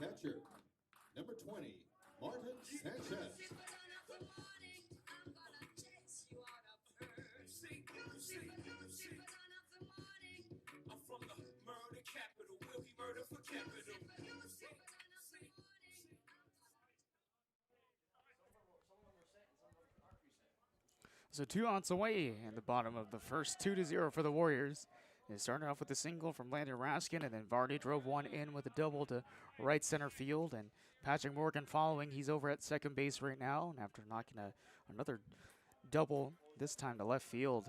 catcher, number 20, Martin Sanchez. I'm from the murder capital. Will he murder for capital? So 2 outs away in the bottom of the first, 2-0 for the Warriors. They started off with a single from Landon Raskin, and then Vardy drove one in with a double to right center field. And Patrick Morgan following. He's over at second base right now, and after knocking another double, this time to left field.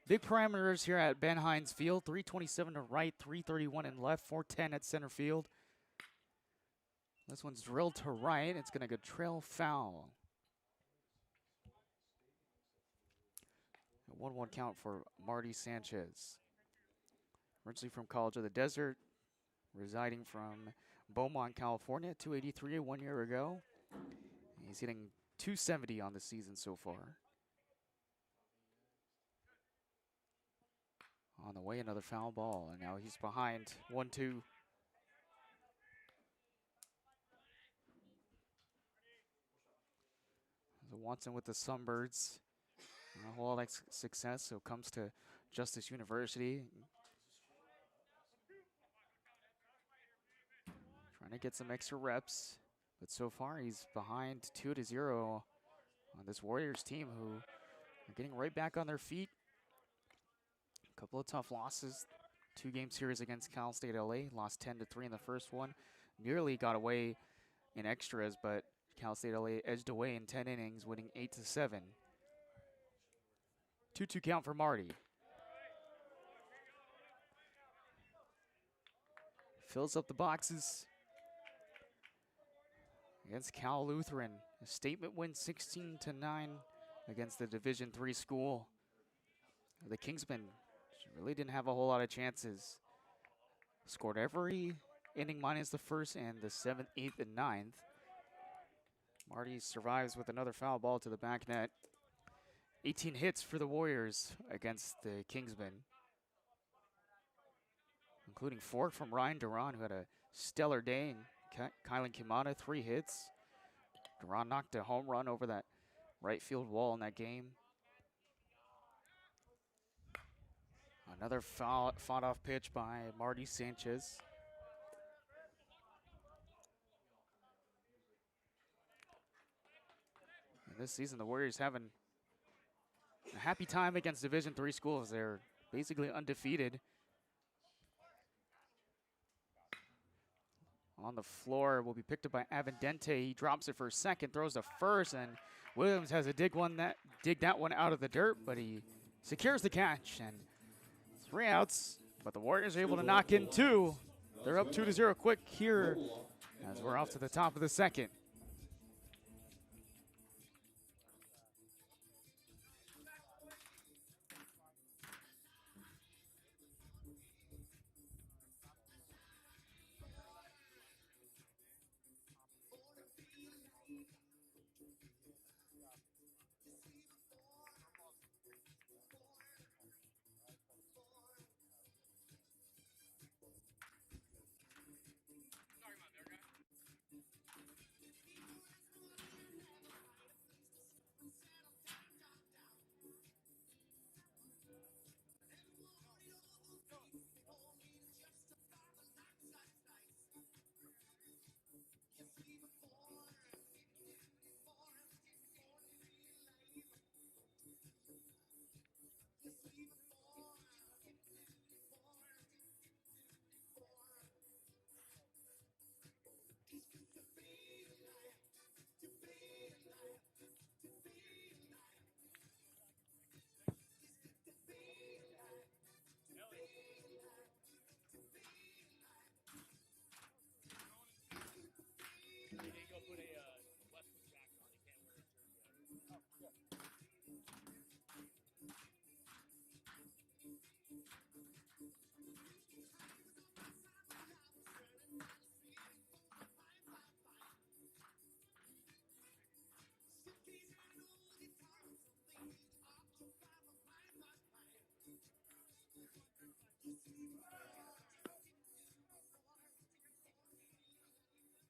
Big parameters here at Ben Hines Field. 327 to right, 331 in left, 410 at center field. This one's drilled to right. It's going to go trail foul. A 1-1 count for Marty Sanchez. Originally from College of the Desert, residing from Beaumont, California, 283 1 year ago. He's hitting 270 on the season so far. On the way, another foul ball, and now he's behind 1-2. So Watson with the Sunbirds. Not a whole lot of success, so comes to Justice University. Trying to get some extra reps, but so far he's behind 2-0 on this Warriors team, who are getting right back on their feet. A couple of tough losses. 2-game series against Cal State LA, lost 10-3 in the first one. Nearly got away in extras, but Cal State LA edged away in 10 innings, winning 8-7. 2-2 count for Marty. Fills up the boxes against Cal Lutheran. A statement win 16-9 against the Division III school. The Kingsmen really didn't have a whole lot of chances. Scored every inning minus the first and the 7th, 8th, and 9th. Marty survives with another foul ball to the back net. 18 hits for the Warriors against the Kingsmen, including 4 from Ryan Duran, who had a stellar day, and Kylan Kimata, 3 hits. Duran knocked a home run over that right field wall in that game. Another fought-off pitch by Marty Sanchez. And this season, the Warriors having a happy time against Division III schools. They're basically undefeated. On the floor will be picked up by Avendente. He drops it for a second, throws to first, and Williams has to dig that one out of the dirt, but he secures the catch. And 3 outs, but the Warriors are able to knock in 2. They're up 2-0 quick here as we're off to the top of the second.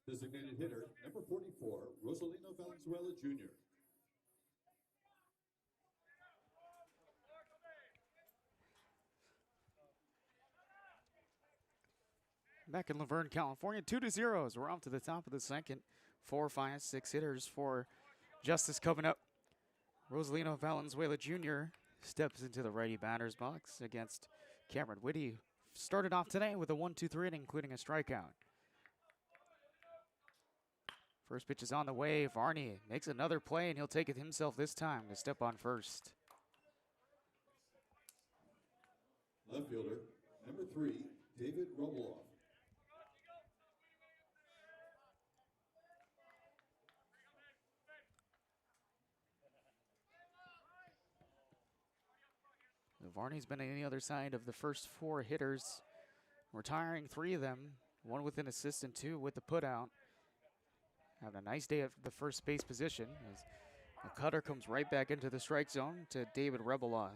Designated hitter, number 44, Rosalino Valenzuela Jr. Back in Laverne, California, 2-0 as we're off to the top of the second. 4, 5, 6 hitters for Justice coming up. Rosalino Valenzuela Jr. steps into the righty batter's box against Cameron Whitty. Started off today with a 1-2-3 inning, including a strikeout. First pitch is on the way. Varney makes another play, and he'll take it himself this time to step on first. Left fielder, number 3, David Robeloff. Varney's been on the other side of the first 4 hitters, retiring 3 of them, 1 with an assist and 2 with the putout. Having a nice day at the first base position as the cutter comes right back into the strike zone to David Rebeloff.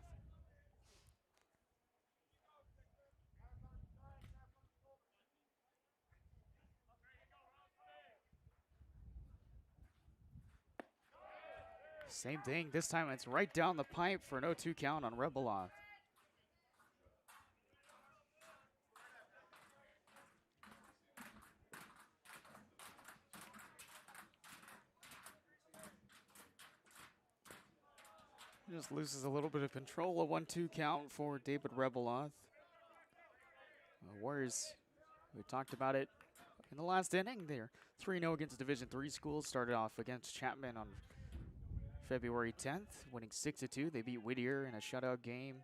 Same thing, this time it's right down the pipe for an 0-2 count on Rebeloff. Just loses a little bit of control. A 1-2 count for David Rebeloff. Warriors, we talked about it in the last inning. They're 3-0 against Division III schools. Started off against Chapman on February 10th, winning 6-2. They beat Whittier in a shutout game,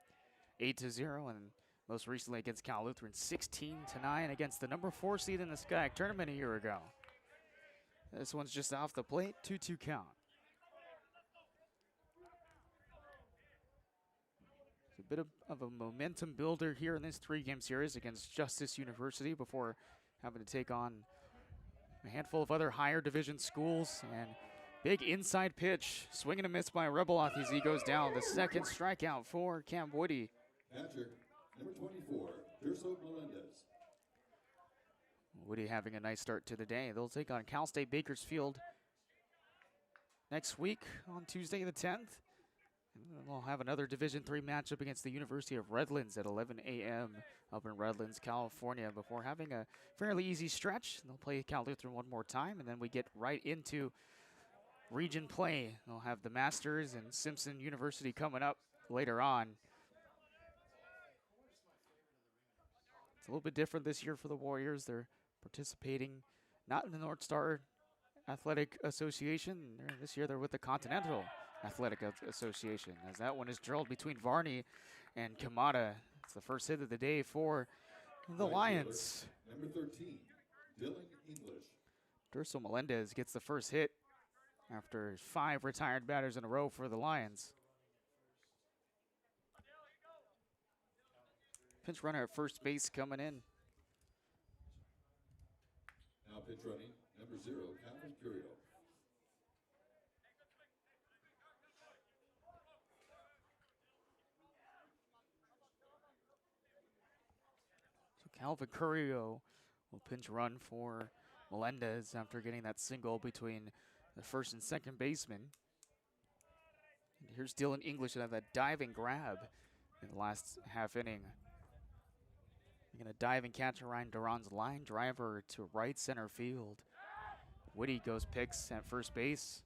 8-0, and most recently against Cal Lutheran, 16-9 against the number 4 seed in the SCIAC tournament a year ago. This one's just off the plate, 2-2 count. It's a bit of a momentum builder here in this 3-game series against Justice University before having to take on a handful of other higher division schools. And big inside pitch, swing and a miss by Rebeloff as he goes down. The second strikeout for Cam Woody. Catcher, number 24, Durso Melendez. Woody having a nice start to the day. They'll take on Cal State Bakersfield next week on Tuesday the 10th. And we'll have another Division III matchup against the University of Redlands at 11 a.m. up in Redlands, California, before having a fairly easy stretch. They'll play Cal Lutheran one more time, and then we get right into region play. They'll have the Masters and Simpson University coming up later on. It's a little bit different this year for the Warriors. They're participating not in the North Star Athletic Association. This year they're with the Continental Athletic Association, as that one is drilled between Varney and Kamada. It's the first hit of the day for the Lions. Number 13, Dylan English. Durso Melendez gets the first hit after 5 retired batters in a row for the Lions. Pinch runner at first base coming in. Now pitch running, number 0, Calvin Curio. Calvin Curio will pinch run for Melendez after getting that single between the first and second baseman. And here's Dylan English with that diving grab in the last half inning. They're going to dive and catch Ryan Duran's line driver to right center field. Whitty goes picks at first base.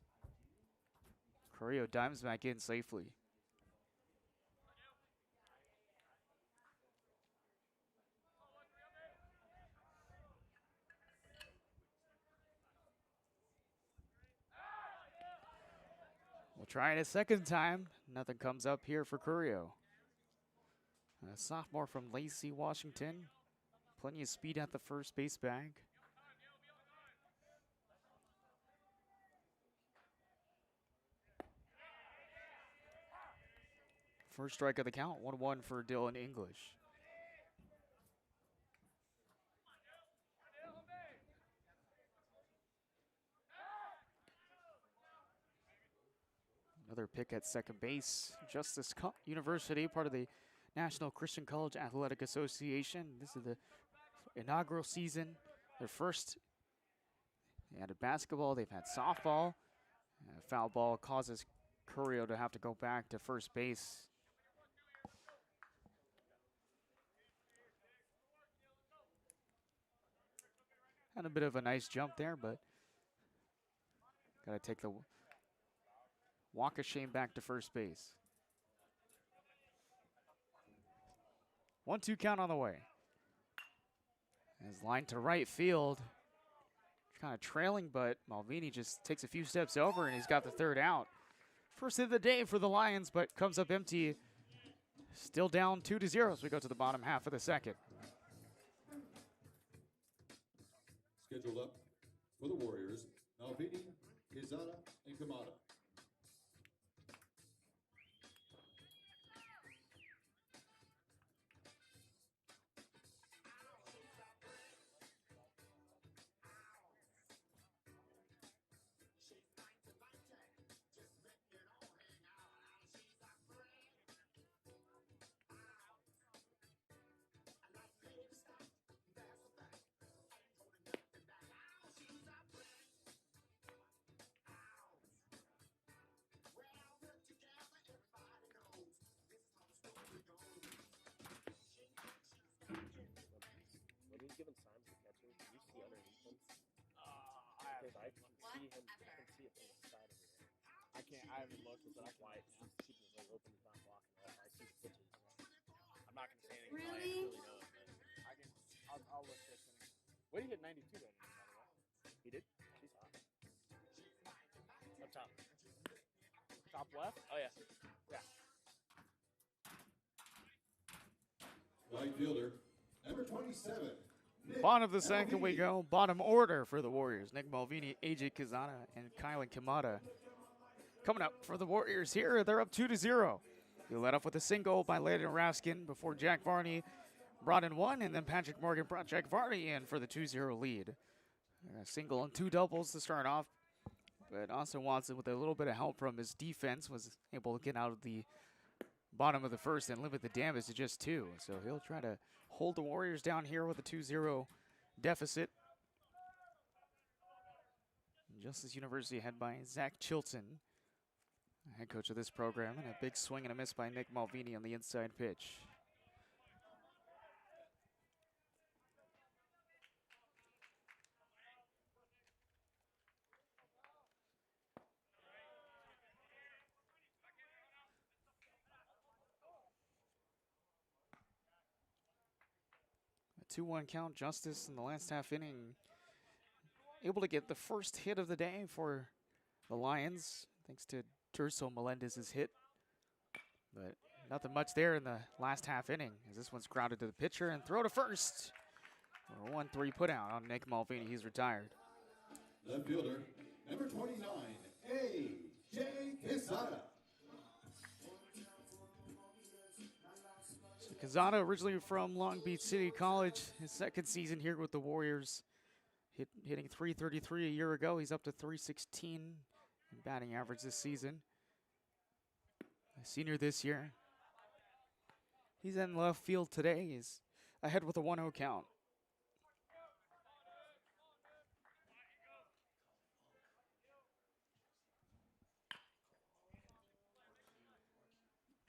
Curio dives back in safely. We'll try it a second time. Nothing comes up here for Curio. A sophomore from Lacey, Washington. Plenty of speed at the first base bag. First strike of the count, 1-1 for Dylan English. Another pick at second base. Justice University, part of the National Christian College Athletic Association. This is the inaugural season, their first They had a basketball, they've had softball. Foul ball causes Curio to have to go back to first base. Had a bit of a nice jump there, but got to take the walk of shame back to first base. 1-2 count on the way. His line to right field. Kind of trailing, but Malvini just takes a few steps over and he's got the third out. First hit of the day for the Lions, but comes up empty. Still down 2-0 as we go to the bottom half of the second. Scheduled up for the Warriors, Malvini, Quezada, and Kamada. Given signs of catching, do you see underneath him? Because I can see him. I can see it from the side of his head. I can't. I haven't looked, but I can. Why it's just keeping his leg open. He's not blocking off. I see the pitches. I'm not gonna say anything. Really? Until I really know it, but I can. I'll look this inning. What did he hit 92 that inning, by the way? He did. He's hot. Up top. Top left? Oh yeah. Yeah. Right fielder, number 27. Bottom of the second we go. Bottom order for the Warriors. Nick Malvini, AJ Quezada, and Kylan Kamada. Coming up for the Warriors here. They're up 2-0. He led off with a single by Landon Raskin before Jack Varney brought in one, and then Patrick Morgan brought Jack Varney in for the 2-0 lead. A single and two doubles to start off. But Austin Watson, with a little bit of help from his defense, was able to get out of the bottom of the first and limit the damage to just two. So he'll try to hold the Warriors down here with a 2-0 deficit. Justice University head by Zach Chilton, head coach of this program, and a big swing and a miss by Nick Malvini on the inside pitch. A 2-1 count. Justice in the last half inning able to get the first hit of the day for the Lions, thanks to Terso Melendez's hit. But nothing much there in the last half inning, as this one's grounded to the pitcher and throw to first. A 1-3 put out on Nick Malvini. He's retired. Left fielder, number 29, AJ Quezada. Quezada, originally from Long Beach City College, his second season here with the Warriors, hitting .333 a year ago. He's up to .316 in batting average this season. A senior this year. He's in left field today. He's ahead with a 1-0 count.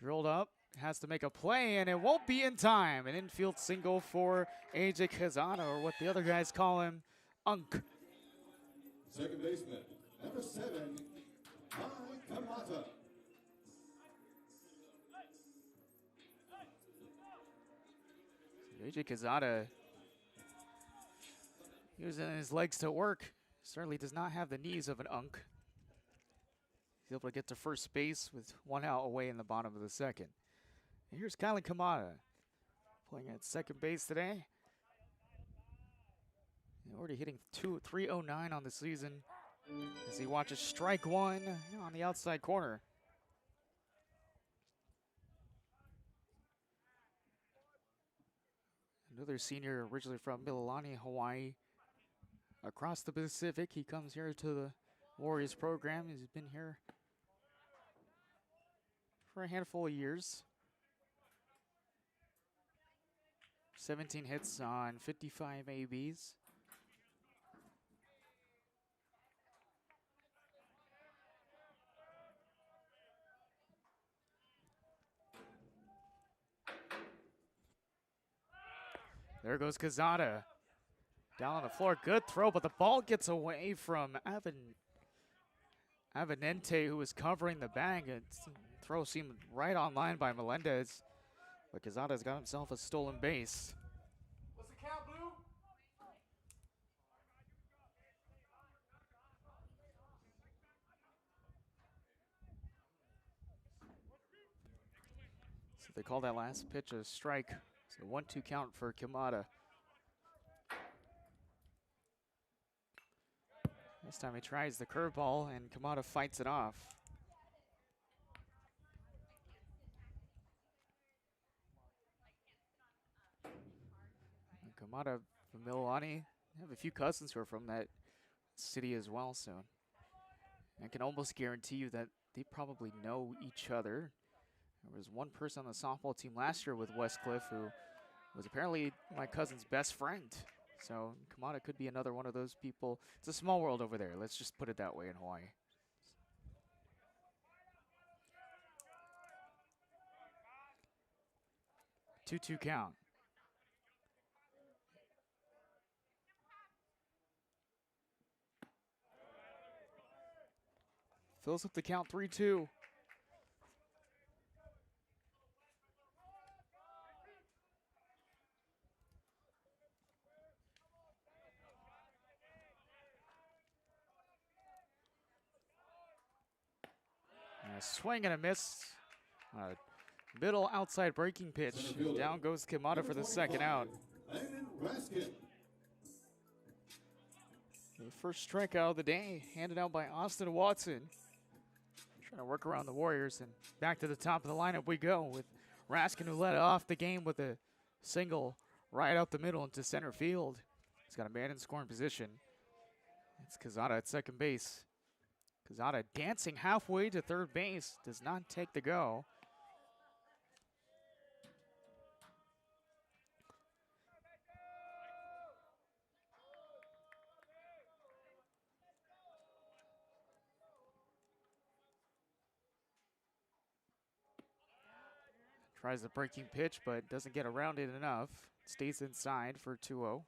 Drilled up. Has to make a play, and it won't be in time. An infield single for AJ Quezada, or what the other guys call him, Unk. Second baseman, number 7, Kamada. AJ Quezada using his legs to work. Certainly does not have the knees of an Unk. He's able to get to first base with one out away in the bottom of the second. And here's Kylan Kamada playing at second base today. Already hitting 309 on the season as he watches strike one on the outside corner. Another senior originally from Mililani, Hawaii. Across the Pacific, he comes here to the Warriors program. He's been here for a handful of years. 17 hits on 55 ABs. There goes Kazada. Down on the floor, good throw, but the ball gets away from Avenente, who was covering the bag. Throw seemed right on line by Melendez, but Kazada's got himself a stolen base. What's the count, Blue? So they call that last pitch a strike. So 1-2 count for Kamada. This time he tries the curveball and Kamada fights it off. And Kamada from Mililani. I have a few cousins who are from that city as well, so I can almost guarantee you that they probably know each other. There was one person on the softball team last year with Westcliff who was apparently my cousin's best friend. So Kamada could be another one of those people. It's a small world over there. Let's just put it that way in Hawaii. 2-2 count. Fills up the count 3-2. A swing and a miss. Middle outside breaking pitch. Down goes Kamada for the second out. The first strikeout of the day handed out by Austin Watson. Trying to work around the Warriors, and back to the top of the lineup we go with Raskin, who led off the game with a single right up the middle into center field. He's got a man in scoring position. It's Kazada at second base. Kazada dancing halfway to third base, does not take the go. Tries the breaking pitch, but doesn't get around it enough. Stays inside for 2-0.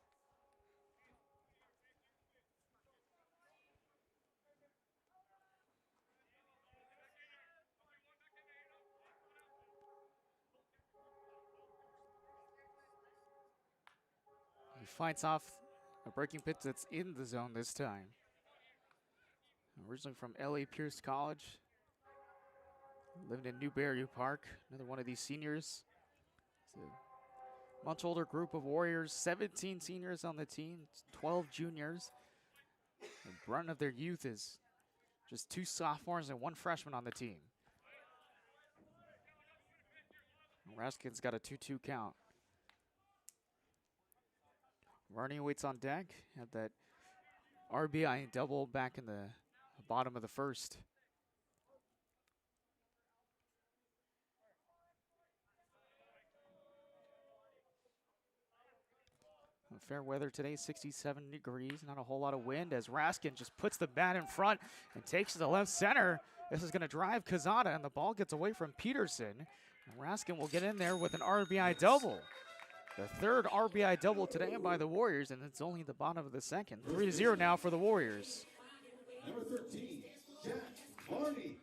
He fights off a breaking pitch that's in the zone this time. Originally from L.A. Pierce College. Living in Newberry Park. Another one of these seniors. It's a much older group of Warriors. 17 seniors on the team. 12 juniors. The brunt of their youth is just 2 sophomores and 1 freshman on the team. Raskin's got a 2-2 count. Varney waits on deck. Had that RBI double back in the bottom of the first. Fair weather today, 67 degrees, not a whole lot of wind as Raskin just puts the bat in front and takes it to left center. This is going to drive Kazada, and the ball gets away from Peterson. And Raskin will get in there with an RBI double. The third RBI double today by the Warriors, and it's only the bottom of the second. 3-0 now for the Warriors. Number 13, Jack Varney.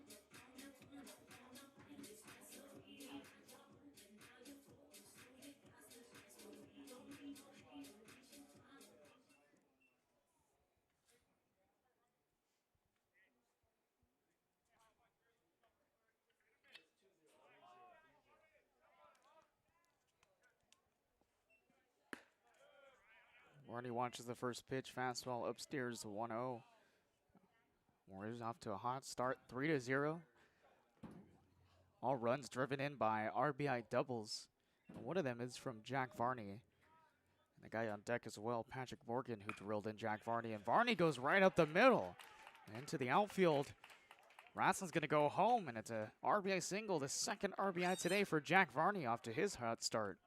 Varney watches the first pitch, fastball upstairs to 1-0. Warriors off to a hot start, 3-0. All runs driven in by RBI doubles. One of them is from Jack Varney. And the guy on deck as well, Patrick Morgan, who drilled in Jack Varney. And Varney goes right up the middle into the outfield. Raskin's going to go home, and it's a RBI single, the second RBI today for Jack Varney off to his hot start.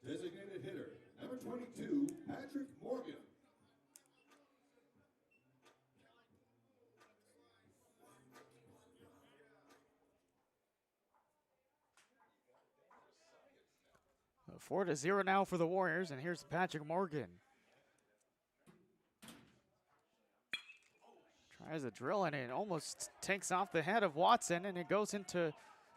Designated hitter, number 22, Patrick Morgan. 4-0 now for the Warriors, and here's Patrick Morgan. Tries to drill in it, almost takes off the head of Watson, and it goes into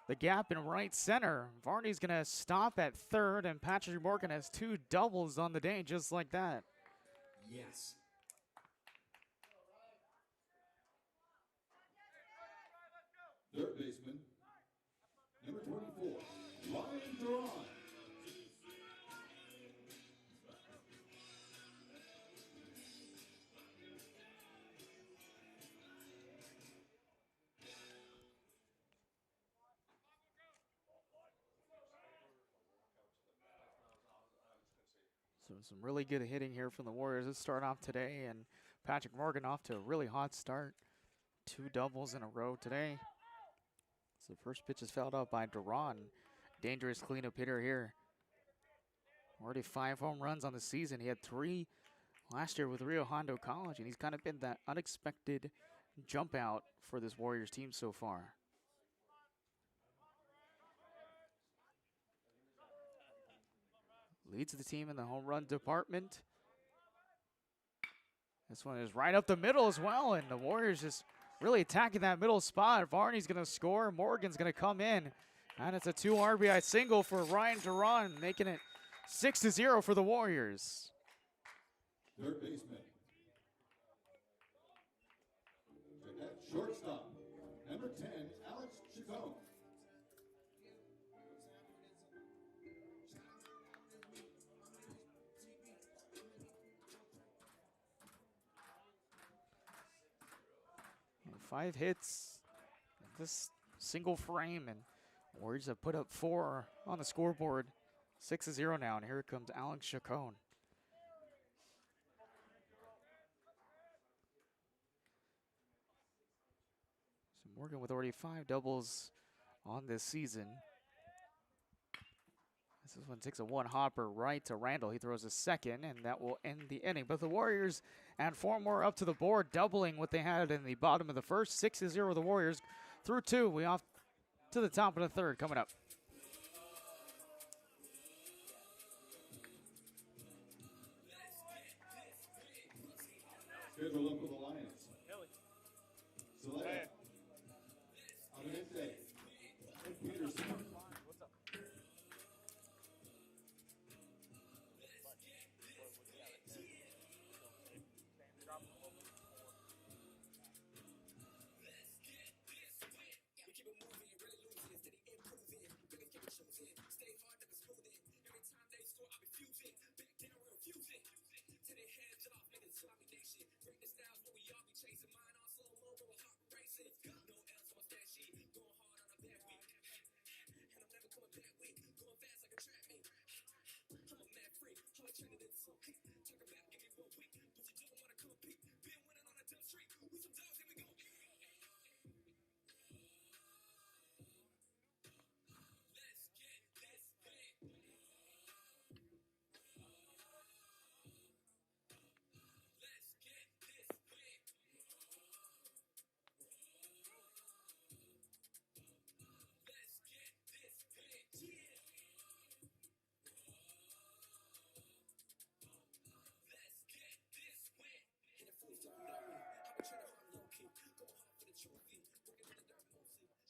the gap in right center. Varney's gonna stop at third, and Patrick Morgan has 2 doubles on the day, just like that. Yes. Third baseman, number 24, Ryan Duran. So some really good hitting here from the Warriors to start off today, and Patrick Morgan off to a really hot start. 2 doubles in a row today. So the first pitch is fouled out by Duran. Dangerous cleanup hitter here. Already 5 home runs on the season. He had 3 last year with Rio Hondo College, and he's kind of been that unexpected jump out for this Warriors team so far. Leads the team in the home run department. This one is right up the middle as well, and the Warriors just really attacking that middle spot. Varney's going to score. Morgan's going to come in, and it's a 2 RBI single for Ryan Duran, making it 6-0 for the Warriors. Third baseman. At shortstop, number 10, Alex Chacon. And 5 hits, this single frame, and Warriors have put up 4 on the scoreboard. 6-0 now, and here comes Alex Chacon. So Morgan with already 5 doubles on this season. This one takes a 1-hopper right to Randall. He throws a second, and that will end the inning. But the Warriors add 4 more up to the board, doubling what they had in the bottom of the first. 6-0 the Warriors through 2. We off to the top of the third coming up. Schedule up for the Lions. Select. Avenente. And Peterson. What's up?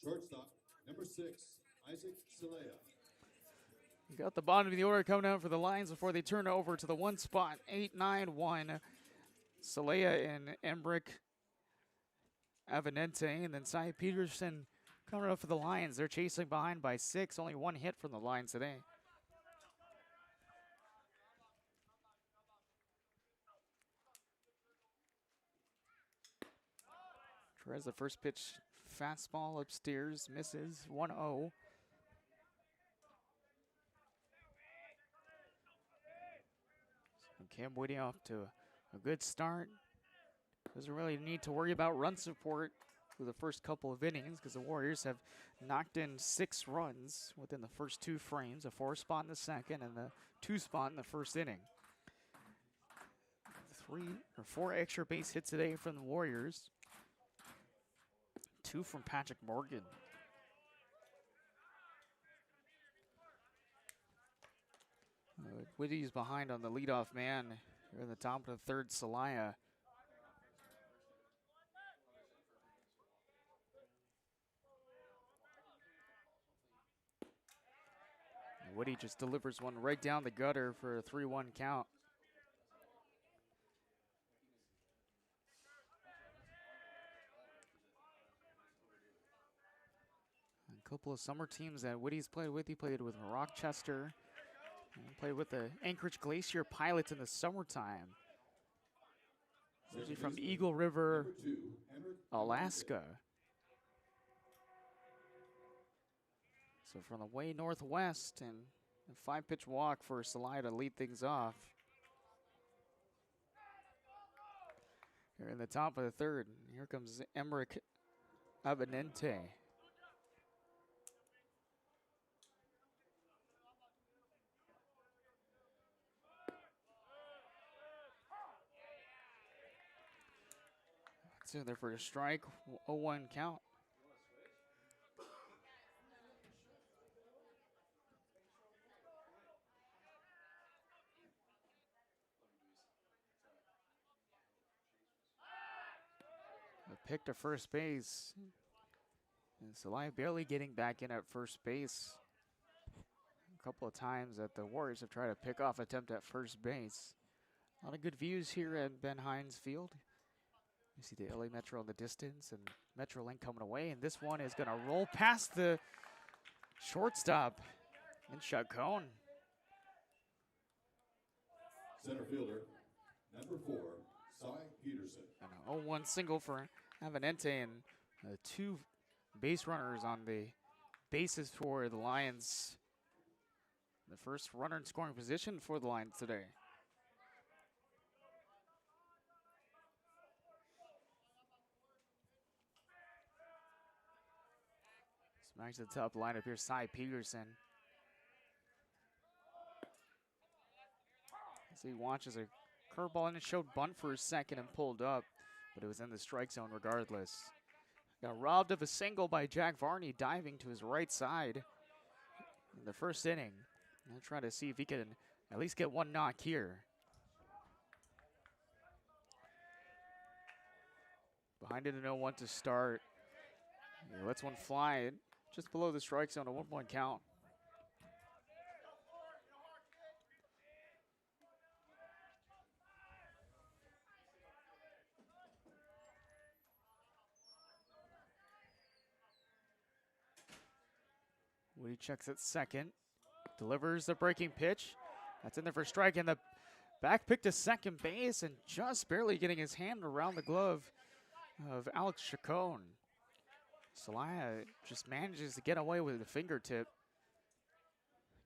Shortstop, number 6, Isaac Celaya. You got the bottom of the order coming down for the Lions before they turn over to the 1 spot. 8-9-1. Celaya and Embrick Avenente, and then Cy Peterson coming up for the Lions. They're chasing behind by 6. Only 1 hit from the Lions today. Tries the first pitch, fastball upstairs, misses, 1-0. So Cam Whitty off to a good start. Doesn't really need to worry about run support for the first couple of innings because the Warriors have knocked in 6 runs within the first 2 frames, a 4 spot in the second and the 2 spot in the first inning. 4 extra base hits today from the Warriors. 2 from Patrick Morgan. Whitty's behind on the leadoff man. Here in the top of the third, Celaya. Whitty just delivers one right down the gutter for a 3-1 count. A couple of summer teams that Whitty's played with. He played with Rochester. And played with the Anchorage Glacier Pilots in the summertime. Usually from Eagle River, Number 2, Henrik Alaska. So from the way northwest, and a 5-pitch walk for Celaya to lead things off. Here in the top of the third, here comes Emmerich Abinente. That's in there for a strike, 0-1 count. A pick to first base. And Celaya barely getting back in at first base. A couple of times that the Warriors have tried to pick off attempt at first base. A lot of good views here at Ben Hines Field. You see the LA Metro in the distance and Metrolink coming away. And this one is going to roll past the shortstop in Chacon. Center fielder, number 4, Cy Peterson. An 0-1 single for Avenente, and 2 base runners on the bases for the Lions. The first runner in scoring position for the Lions today. Smash to the top lineup here, Cy Peterson. As he watches a curveball and it showed bunt for a second and pulled up, but it was in the strike zone regardless. Got robbed of a single by Jack Varney diving to his right side in the first inning. I'll try to see if he can at least get one knock here. Behind it in 0-1 to start. He lets one fly just below the strike zone, a 1-point count. Woody checks at second, delivers the breaking pitch. That's in there for strike, and the back pick to second base, and just barely getting his hand around the glove of Alex Chacon. Celaya just manages to get away with the fingertip,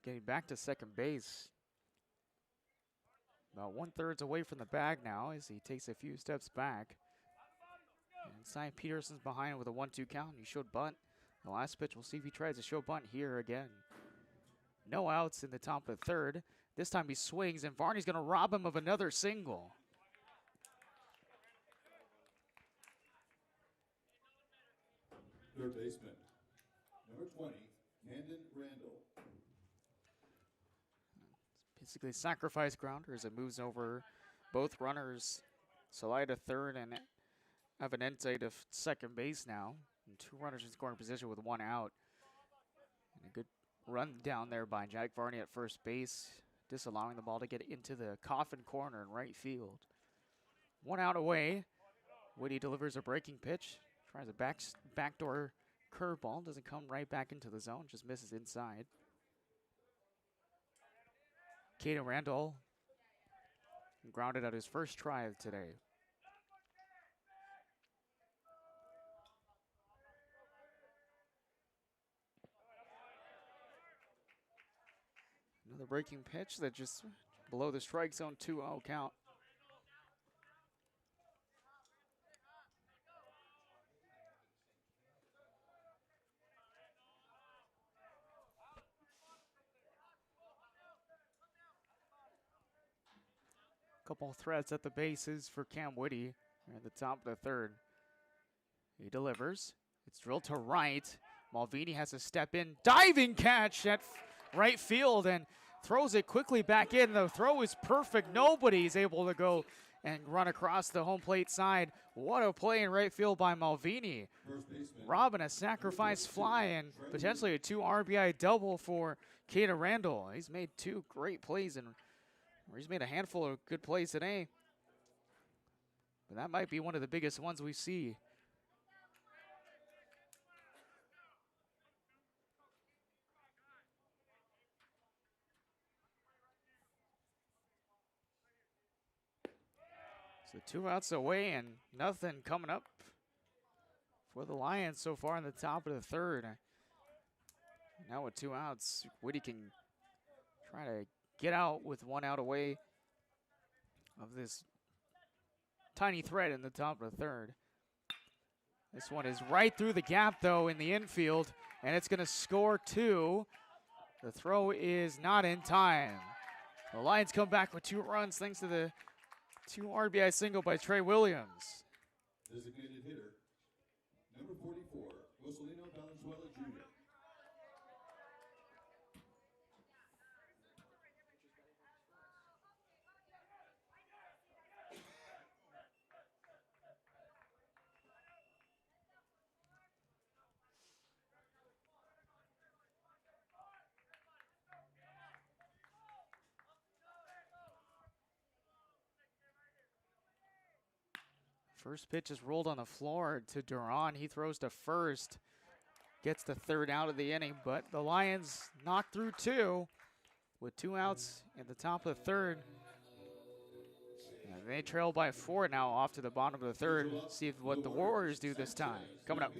getting back to second base. About 1/3 away from the bag now as he takes a few steps back. And Cy Peterson's behind with a 1-2 count. He showed bunt. The last pitch, we'll see if he tries to show bunt here again. No outs in the top of the third. This time he swings, and Varney's going to rob him of another single. Third baseman, number 20, Camden Randall. Basically sacrifice grounder as it moves over both runners. Celaya to third and Avenente to second base now. And 2 runners in scoring position with 1 out. And a good run down there by Jack Varney at first base, disallowing the ball to get into the coffin corner in right field. 1 out away. Whitty delivers a breaking pitch. Tries a backdoor curveball. Doesn't come right back into the zone. Just misses inside. Caden Randall grounded out his first try of today. Another breaking pitch that just below the strike zone, 2-0 count. Couple threats at the bases for Cam Whitty at the top of the third. He delivers. It's drilled to right. Malvini has to step in. Diving catch at right field, and throws it quickly back in. The throw is perfect. Nobody's able to go and run across the home plate side. What a play in right field by Malvini. First baseman. Robbing a sacrifice fly and potentially a 2 RBI double for Caden Randall. He's made 2 great plays and he's made a handful of good plays today. But that might be one of the biggest ones we see. So 2 outs away and nothing coming up for the Lions so far in the top of the third. Now with 2 outs, Whitty can try to get out with 1 out away of this tiny threat in the top of the third. This one is right through the gap, though, in the infield, and it's going to score 2. The throw is not in time. The Lions come back with 2 runs thanks to the 2 RBI single by Trey Williams. Designated hitter, number 44, Rosalino Valenzuela Jr. First pitch is rolled on the floor to Duran. He throws to first, gets the 3rd out of the inning, but the Lions knock through 2 with 2 outs in the top of the 3rd. And they trail by 4 now off to the bottom of the 3rd. See what the Warriors do this time. Coming up.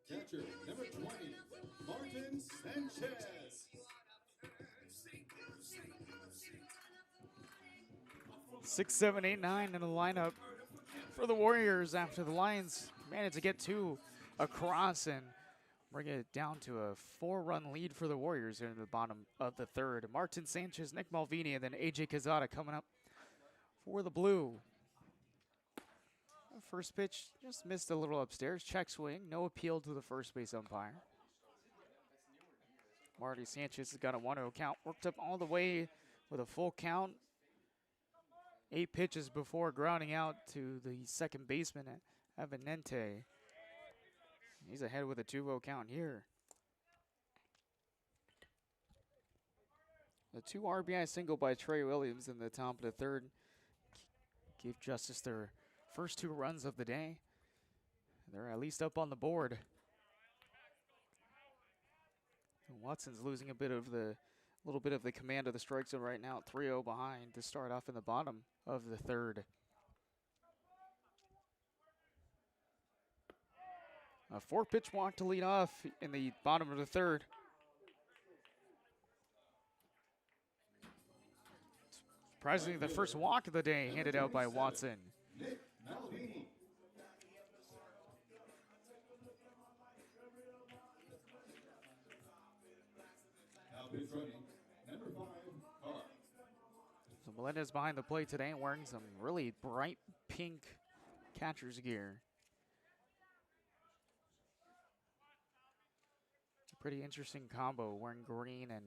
Catcher, number 20, Martin Sanchez. 6, 7, 8, 9 in the lineup for the Warriors after the Lions managed to get 2 across and bring it down to a 4-run lead for the Warriors here in the bottom of the 3rd. Martin Sanchez, Nick Malvini, and then AJ Quezada coming up for the Blue. First pitch just missed a little upstairs. Check swing. No appeal to the first base umpire. Marty Sanchez has got a 1-0 count. Worked up all the way with a full count. 8 pitches before grounding out to the second baseman, Avenente. He's ahead with a 2-0 count here. The 2 RBI single by Trey Williams in the top of the 3rd gave Justice their first 2 runs of the day. They're at least up on the board. And Watson's losing a little bit of the command of the strike zone right now. 3-0 behind to start off in the bottom of the 3rd. A 4-pitch walk to lead off in the bottom of the 3rd. Surprisingly, the first walk of the day handed out by Watson. Nick Malvini. Now pitch running, number 5, Carr. So Melendez behind the plate today wearing some really bright pink catcher's gear. Pretty interesting combo, wearing green and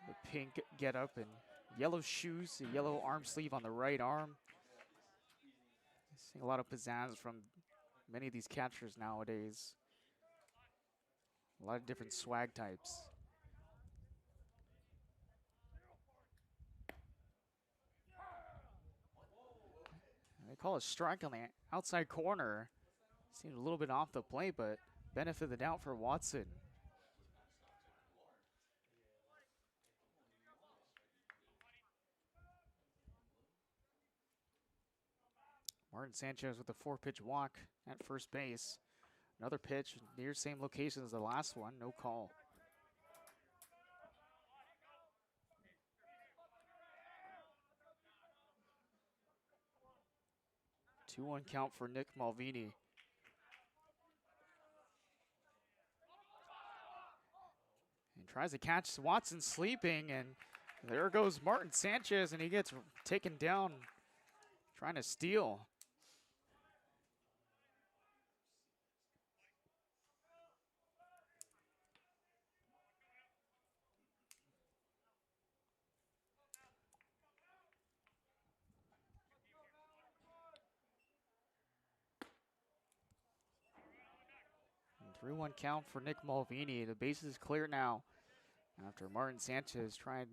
the pink getup and yellow shoes, a yellow arm sleeve on the right arm. Seeing a lot of pizzazz from many of these catchers nowadays. A lot of different swag types. They call a strike on the outside corner. Seemed a little bit off the plate, but benefit of the doubt for Watson. Martin Sanchez with a 4-pitch walk at first base. Another pitch near same location as the last one, no call. 2-1 count for Nick Malvini. And tries to catch Watson sleeping, and there goes Martin Sanchez, and he gets taken down trying to steal. And 3-1 count for Nick Malvini. The base is clear now after Martin Sanchez tried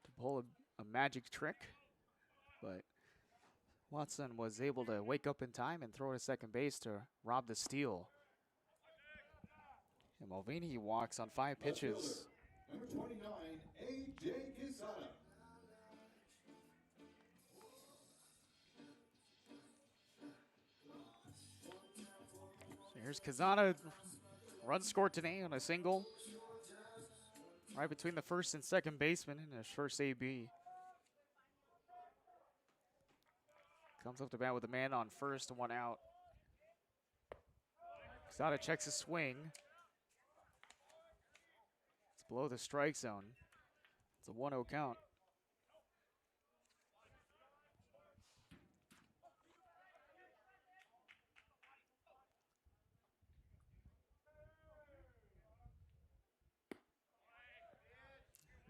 to pull a magic trick, but Watson was able to wake up in time and throw to second base to rob the steal. And Malvini walks on 5 pitches. Number 29, A.J. Quesada. So here's Quezada. Run scored today on a single. Right between the first and second baseman in his first AB. Comes up to bat with a man on first and 1 out. Quezada checks his swing. It's below the strike zone. It's a 1-0 count.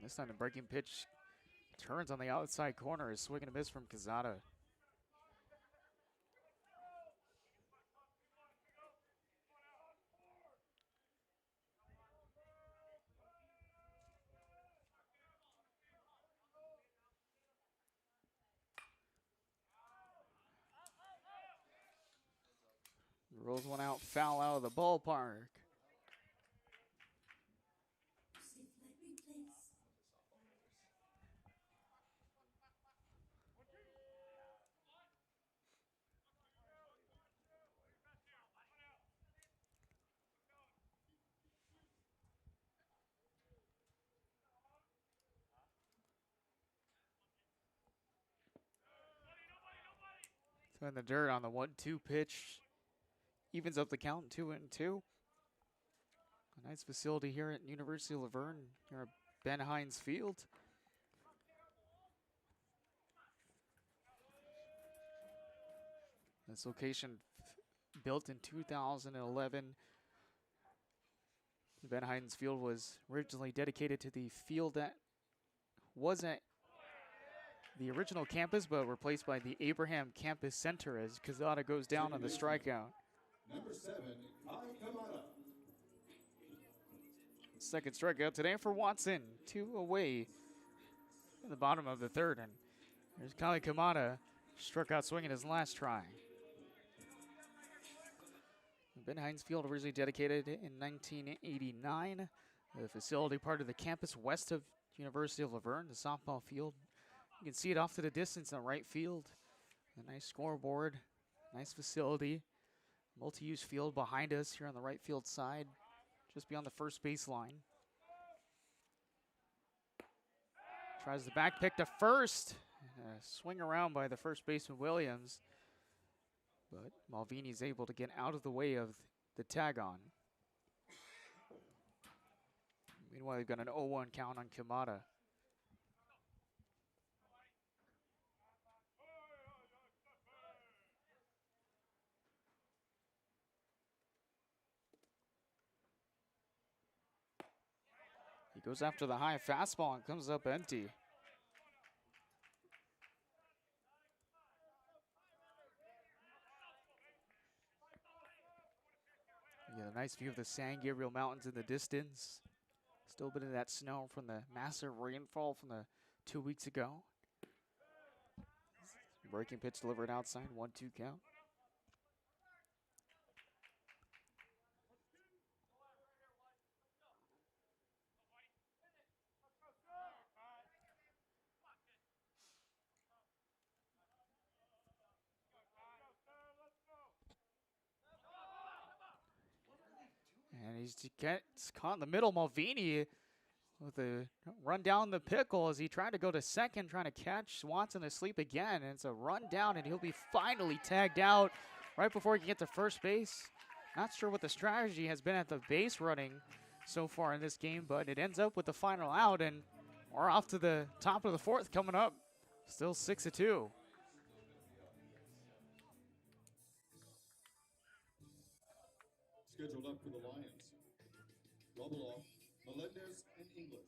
This time the breaking pitch turns on the outside corner. Is swing and a miss from Quezada. Rolls one out, foul out of the ballpark. So in the dirt on the 1-2 pitch. Evens up the count, 2-2. A nice facility here at University of Laverne, here at Ben Hines Field. This location built in 2011. Ben Hines Field was originally dedicated to the field that was at the original campus, but replaced by the Abraham Campus Center as Quezada goes down on the strikeout. Number 7, Kai Kamada. Second strikeout today for Watson. 2 away in the bottom of the third. And there's Kali Kamada. Struck out swinging his last try. Ben Hines Field originally dedicated in 1989. The facility part of the campus west of University of Laverne, the softball field. You can see it off to the distance in the right field. A nice scoreboard, nice facility. Multi-use field behind us here on the right field side, just beyond the first baseline. Tries the back pick to first. Swing around by the first baseman Williams. But Malvini's able to get out of the way of the tag on. Meanwhile, they've got an 0-1 count on Kamada. He goes after the high fastball and comes up empty. You get a nice view of the San Gabriel Mountains in the distance. Still a bit of that snow from the massive rainfall from the 2 weeks ago. Breaking pitch delivered outside, 1-2 count. And he gets caught in the middle. Malvini with a run down the pickle as he tried to go to second, trying to catch Swanson asleep again. And it's a run down, and he'll be finally tagged out right before he can get to first base. Not sure what the strategy has been at the base running so far in this game, but it ends up with the final out, and we're off to the top of the fourth coming up. Still 6-2. Scheduled up for the Lions, Robeloff, Melendez, and English.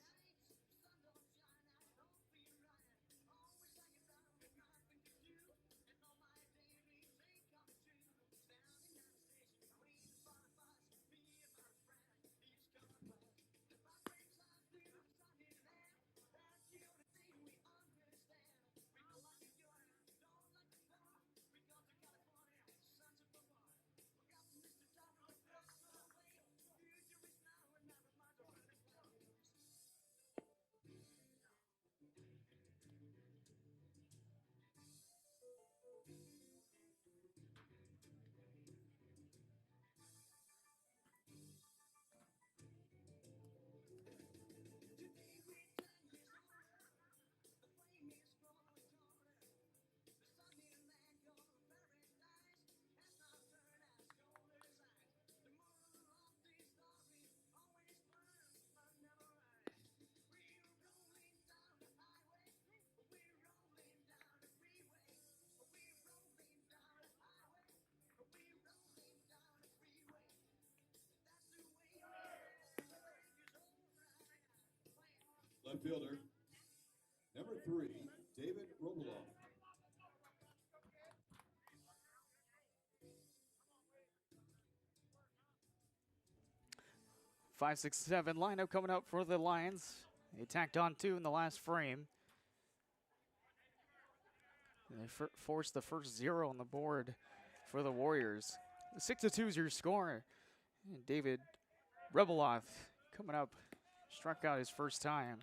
Left fielder, number 3, David Robeloff. 5-6-7 lineup coming up for the Lions. They tacked on 2 in the last frame. And they forced the first 0 on the board for the Warriors. 6-2 is your score. And David Rebeloff coming up, struck out his first time.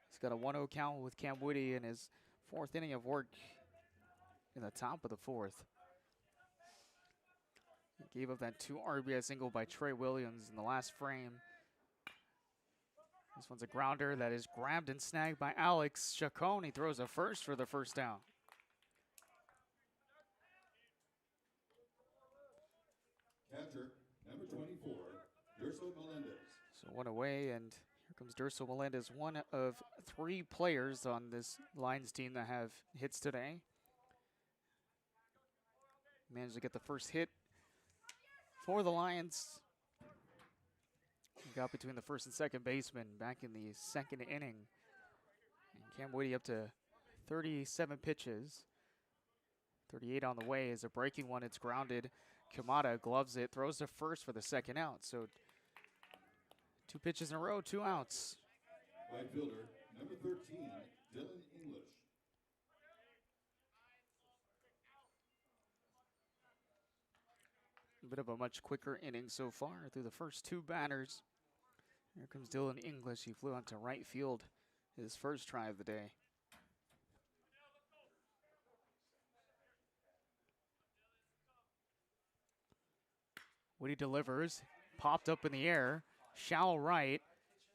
He's got a 1-0 count with Cam Woody in his 4th inning of work in the top of the 4th. He gave up that 2 RBI single by Trey Williams in the last frame. This one's a grounder that is grabbed and snagged by Alex Chacon. He throws a first for the first down. Catcher, number 24, Durso Melendez. So 1 away, and here comes Durso Melendez, one of 3 players on this Lions team that have hits today. Managed to get the first hit for the Lions. He got between the first and second baseman back in the 2nd inning. And Cam Woody up to 37 pitches. 38 on the way is a breaking one. It's grounded. Kamada gloves it, throws to first for the 2nd out. So 2 pitches in a row, 2 outs. Right fielder, number 13, Dylan English. A bit of a much quicker inning so far through the first 2 batters. Here comes Dylan English. He flew out to right field his first try of the day. Woody delivers, popped up in the air, shallow right,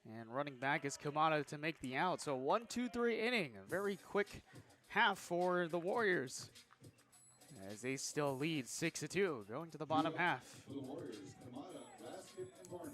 and running back is Kamada to make the out. So 1-2-3 inning, a very quick half for the Warriors, as they still lead 6-2, going to the bottom half. For the Warriors, Kamada, Raskin, and Barney.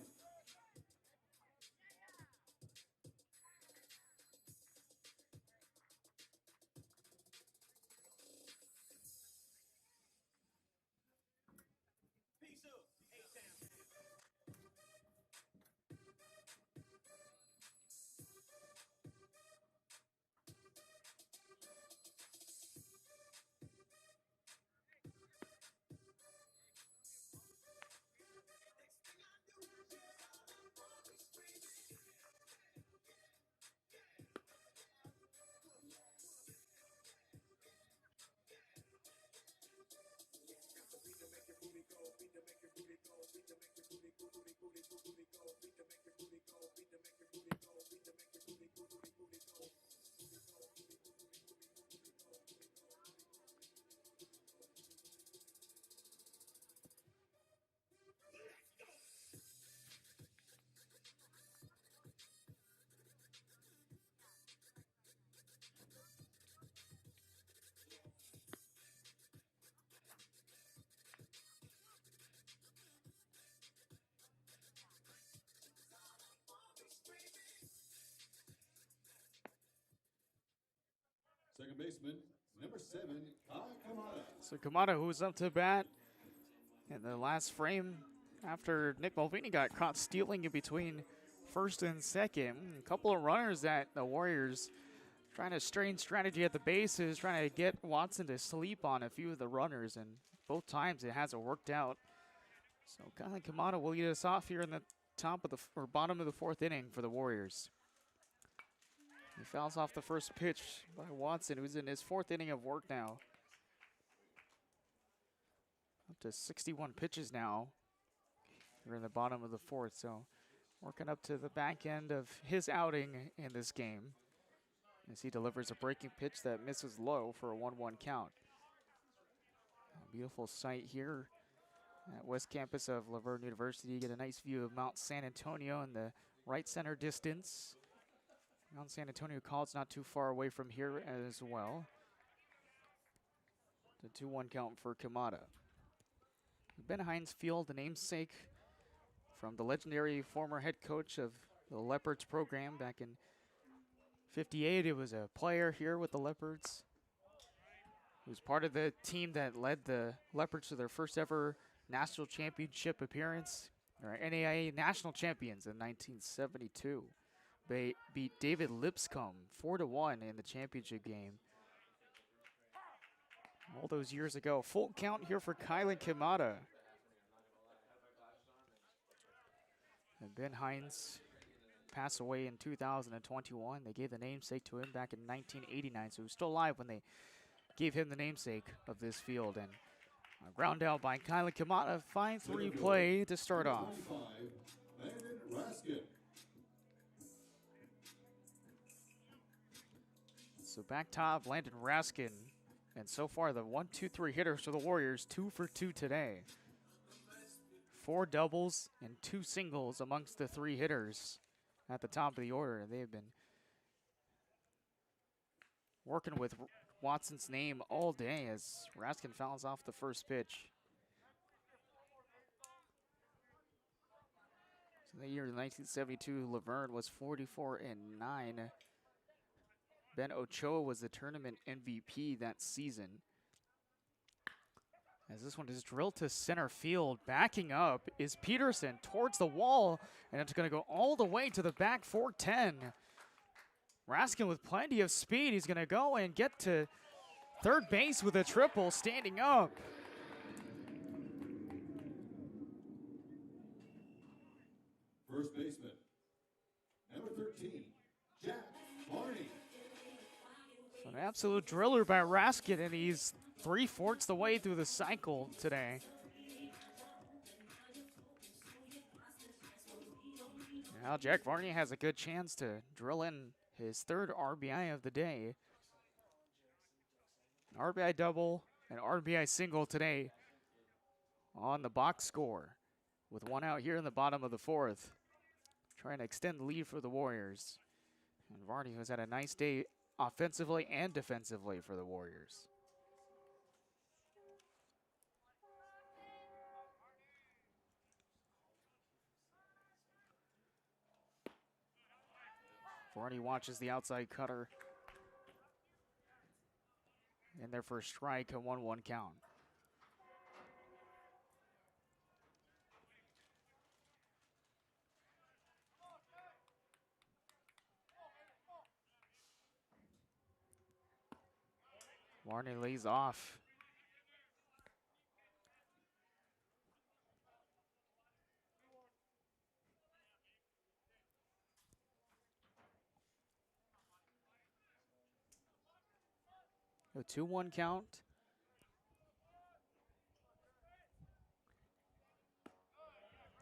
Second baseman, number 7, Kai Kamada. So Kamada, who's up to bat in the last frame after Nick Mulvaney got caught stealing in between first and second. A couple of runners that the Warriors trying to strain strategy at the bases, trying to get Watson to sleep on a few of the runners, and both times it hasn't worked out. So Kai Kamada will lead us off here in the top of the or bottom of the fourth inning for the Warriors. He fouls off the first pitch by Watson, who's in his fourth inning of work now. Up to 61 pitches now. We're in the bottom of the fourth, so working up to the back end of his outing in this game as he delivers a breaking pitch that misses low for a 1-1 count. A beautiful sight here at West Campus of Laverne University. You get a nice view of Mount San Antonio in the right center distance. Mount San Antonio College not too far away from here as well. The 2-1 count for Kamada. Ben Hines Field, the namesake from the legendary former head coach of the Leopards program back in '58. He was a player here with the Leopards. He was part of the team that led the Leopards to their first ever national championship appearance, or NAIA national champions in 1972. They beat David Lipscomb 4-1 in the championship game all those years ago. Full count here for Kylan Kamada. And Ben Hines passed away in 2021. They gave the namesake to him back in 1989, so he was still alive when they gave him the namesake of this field. And a ground out by Kylan Kamada, 5-3 play to start off. Landon Raskin. So back top, Landon Raskin. And so far, the 1-2-3 hitters for the Warriors, 2 for 2 today. 4 doubles and 2 singles amongst the 3 hitters at the top of the order. They've been working with Watson's name all day as Raskin fouls off the first pitch. So the year 1972, Laverne was 44-9. Ben Ochoa was the tournament MVP that season. As this one is drilled to center field, backing up is Peterson towards the wall, and it's going to go all the way to the back 410. Raskin with plenty of speed. He's going to go and get to third base with a triple, standing up. First baseman, number 13, Jack Barney. So an absolute driller by Raskin, and he's 3/4 the way through the cycle today. Now Jack Varney has a good chance to drill in his 3rd RBI of the day. An RBI double, an RBI single today on the box score, with 1 out here in the bottom of the 4th. Trying to extend the lead for the Warriors. And Varney, who's had a nice day offensively and defensively for the Warriors. Varney watches the outside cutter. In there for a strike, a 1-1 count. Varney lays off. A 2-1 count.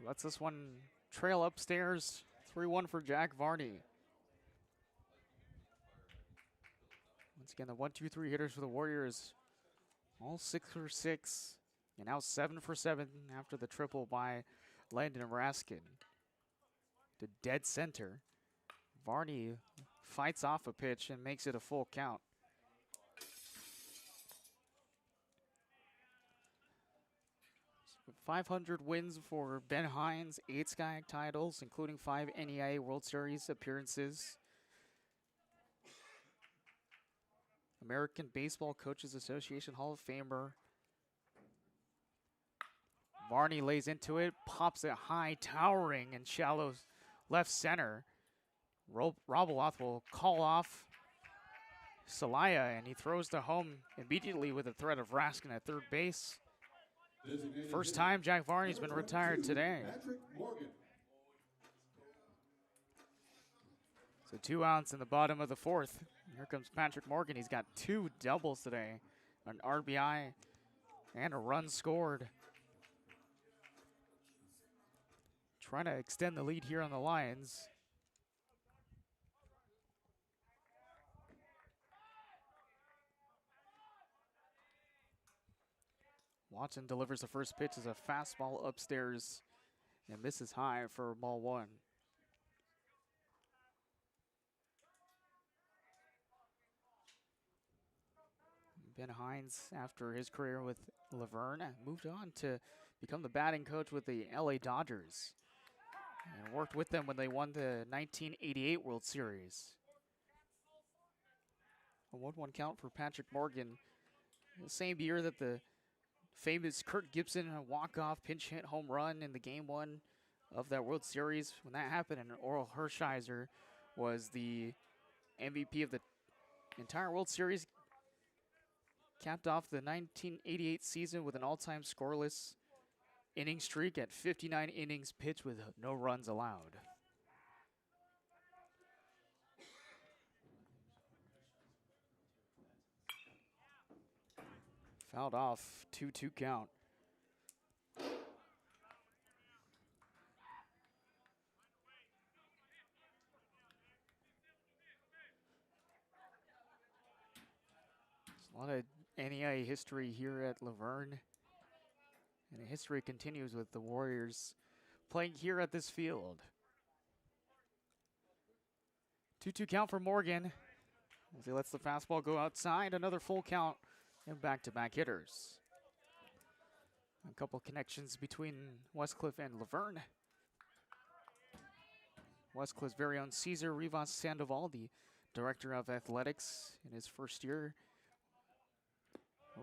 Lets this one trail upstairs. 3-1 for Jack Varney. Once again, the 1-2-3 hitters for the Warriors, all 6 for 6, and now 7 for 7 after the triple by Landon Raskin. To dead center. Varney fights off a pitch and makes it a full count. So 500 wins for Ben Hines, 8 SCIAC titles, including 5 NEIA World Series appearances. American Baseball Coaches Association Hall of Famer. Varney lays into it, pops it high, towering and shallow left center. Roboloth will call off Salaya, and he throws to home immediately with a threat of Raskin at third base. Designated First hitter, time Jack Varney's been number retired 22, today. Patrick Morgan. So 2 outs in the bottom of the fourth. Here comes Patrick Morgan. He's got 2 doubles today, an RBI and a run scored. Trying to extend the lead here on the Lions. Watson delivers the first pitch as a fastball upstairs and misses high for ball 1. Ben Hines, after his career with Laverne, moved on to become the batting coach with the LA Dodgers and worked with them when they won the 1988 World Series. A 1-1 count for Patrick Morgan. The same year that the famous Kurt Gibson walk-off pinch hit home run in the game 1 of that World Series. When that happened, and Oral Hershiser was the MVP of the entire World Series. Capped off the 1988 season with an all-time scoreless inning streak at 59 innings pitched with no runs allowed. Fouled off, 2-2 count. A lot of NEI history here at Laverne. And the history continues with the Warriors playing here at this field. 2-2 count for Morgan as he lets the fastball go outside. Another full count and back-to-back hitters. A couple connections between Westcliff and Laverne. Westcliff's very own Cesar Rivas Sandoval, the director of athletics in his first year.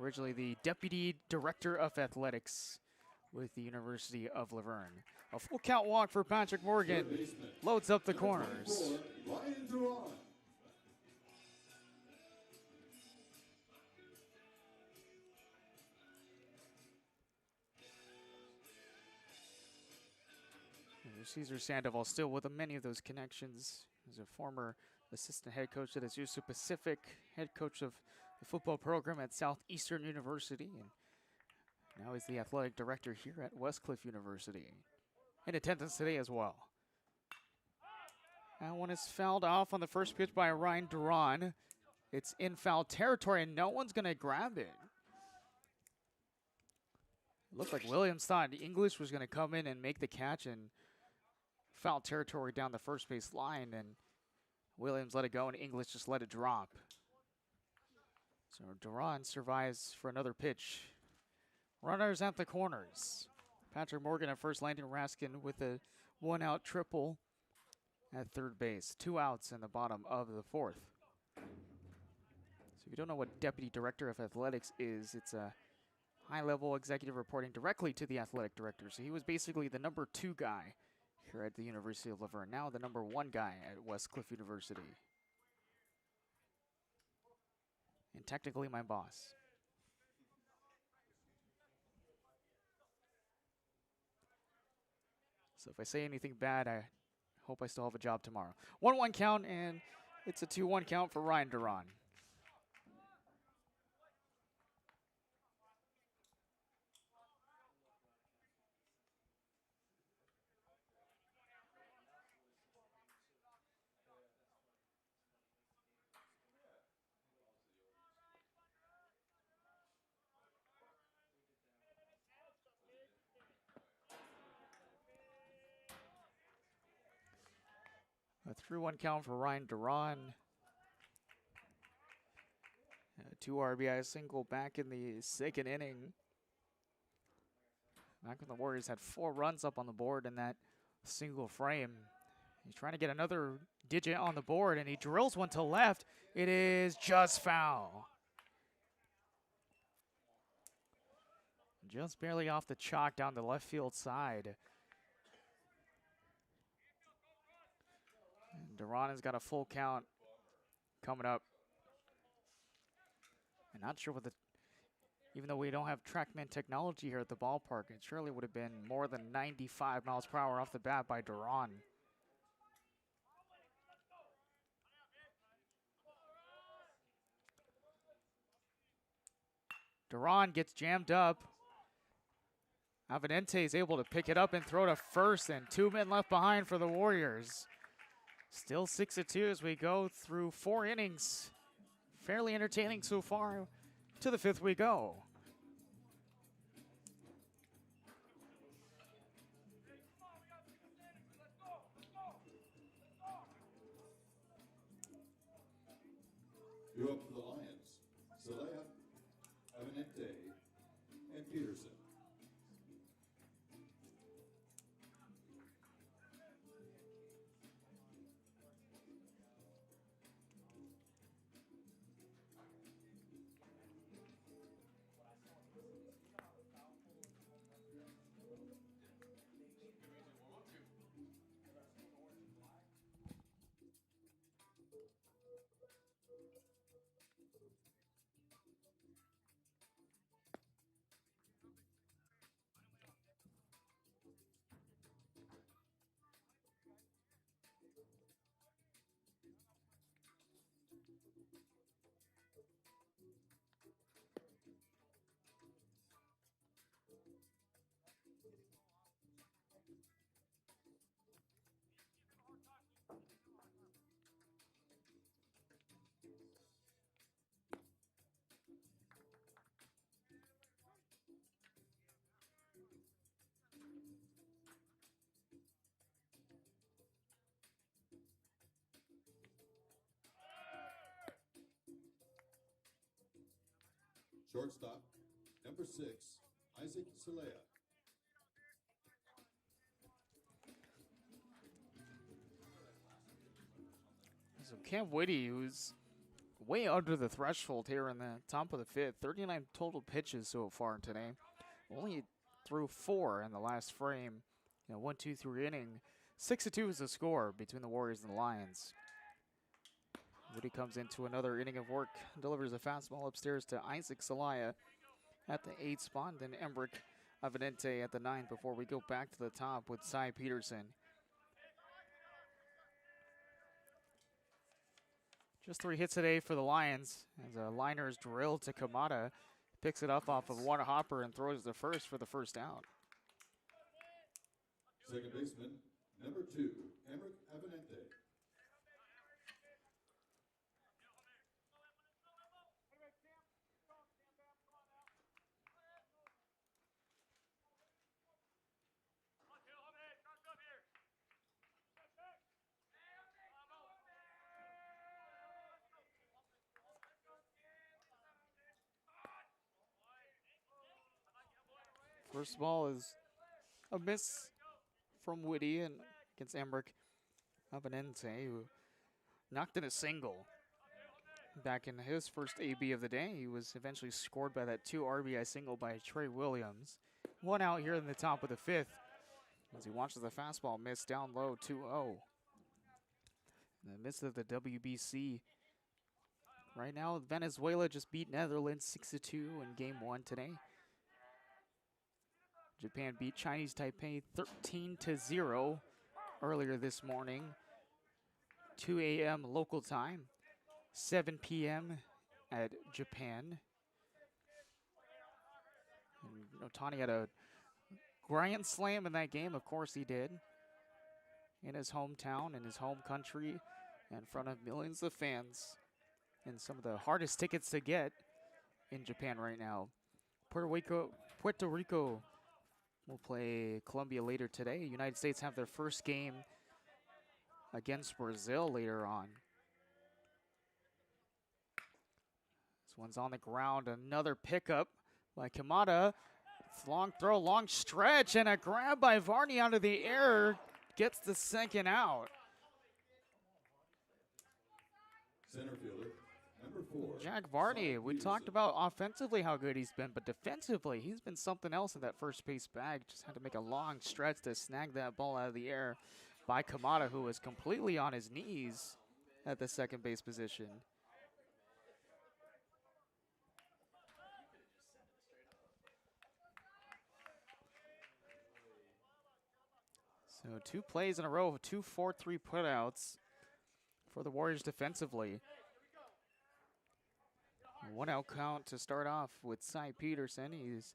Originally the deputy director of athletics with the University of Laverne. A full count walk for Patrick Morgan. Loads up the corners. Ryan Duran. Cesar Sandoval still with many of those connections. He's a former assistant head coach at Azusa Pacific, head coach of the football program at Southeastern University, and now he's the athletic director here at Westcliff University. In attendance today as well. That one is fouled off on the first pitch by Ryan Duran. It's in foul territory and no one's going to grab it. It looked like Williams thought English was going to come in and make the catch and foul territory down the first base line, and Williams let it go and English just let it drop. So Duran survives for another pitch. Runners at the corners. Patrick Morgan at first, Landon Raskin with a 1-out triple at third base. 2 outs in the bottom of the fourth. So if you don't know what Deputy Director of Athletics is, it's a high-level executive reporting directly to the athletic director. So he was basically the number 2 guy here at the University of Laverne. Now the number 1 guy at Westcliff University. And technically my boss. So if I say anything bad, I hope I still have a job tomorrow. 1-1 count, and it's a 2-1 count for Ryan Duran. A 3-1 count for Ryan Duran. 2 RBI single back in the second inning. Back when the Warriors had 4 runs up on the board in that single frame. He's trying to get another digit on the board, and he drills one to left. It is just foul. just barely off the chalk down the left field side. And Duran has got a full count coming up. I'm not sure what the, even though we don't have TrackMan technology here at the ballpark, it surely would have been more than 95 miles per hour off the bat by Duran. Duran gets jammed up. Avenente is able to pick it up and throw to first, and 2 men left behind for the Warriors. Still 6-2 as we go through 4 innings. Fairly entertaining so far. To the 5th we go. You're up for the Lions. Zelaya, Avenente, and Peterson. Shortstop, number 6, Isaac Zelaya. So Cam Whitty, who's way under the threshold here in the top of the 5th, 39 total pitches so far today. Only threw 4 in the last frame. 1, 2, 3 inning. 6-2 is the score between the Warriors and the Lions. Whitty comes into another inning of work, delivers a fastball upstairs to Isaac Zelaya at the 8th spot, then Emric Avenente at the 9th before we go back to the top with Cy Peterson. Just 3 hits today for the Lions as a liner is drilled to Kamada, picks it up off of one hopper and throws the first for the first out. Second baseman, number 2, Emric Avenente. First ball is a miss from Whitty and against Emric Avenente, who knocked in a single. Back in his first AB of the day, he was eventually scored by that 2 RBI single by Trey Williams. 1 out here in the top of the 5th as he watches the fastball miss down low 2-0. In the midst of the WBC. Right now, Venezuela just beat Netherlands 6-2 in game 1 today. Japan beat Chinese Taipei 13-0 earlier this morning. 2 a.m. local time, 7 p.m. at Japan. And Otani had a grand slam in that game. Of course he did. In his hometown, in his home country, in front of millions of fans. And some of the hardest tickets to get in Japan right now. Puerto Rico will play Colombia later today. United States have their first game against Brazil later on. This one's on the ground. Another pickup by Kamada. It's long throw, long stretch, and a grab by Varney out of the air gets the second out. Center fielder, number 4. Jack Varney, we talked about offensively how good he's been, but defensively, he's been something else in that first base bag. Just had to make a long stretch to snag that ball out of the air by Kamada, who was completely on his knees at the second base position. So 2 plays in a row of 2 4-3 putouts for the Warriors defensively. A 1-out count to start off with Cy Peterson. He's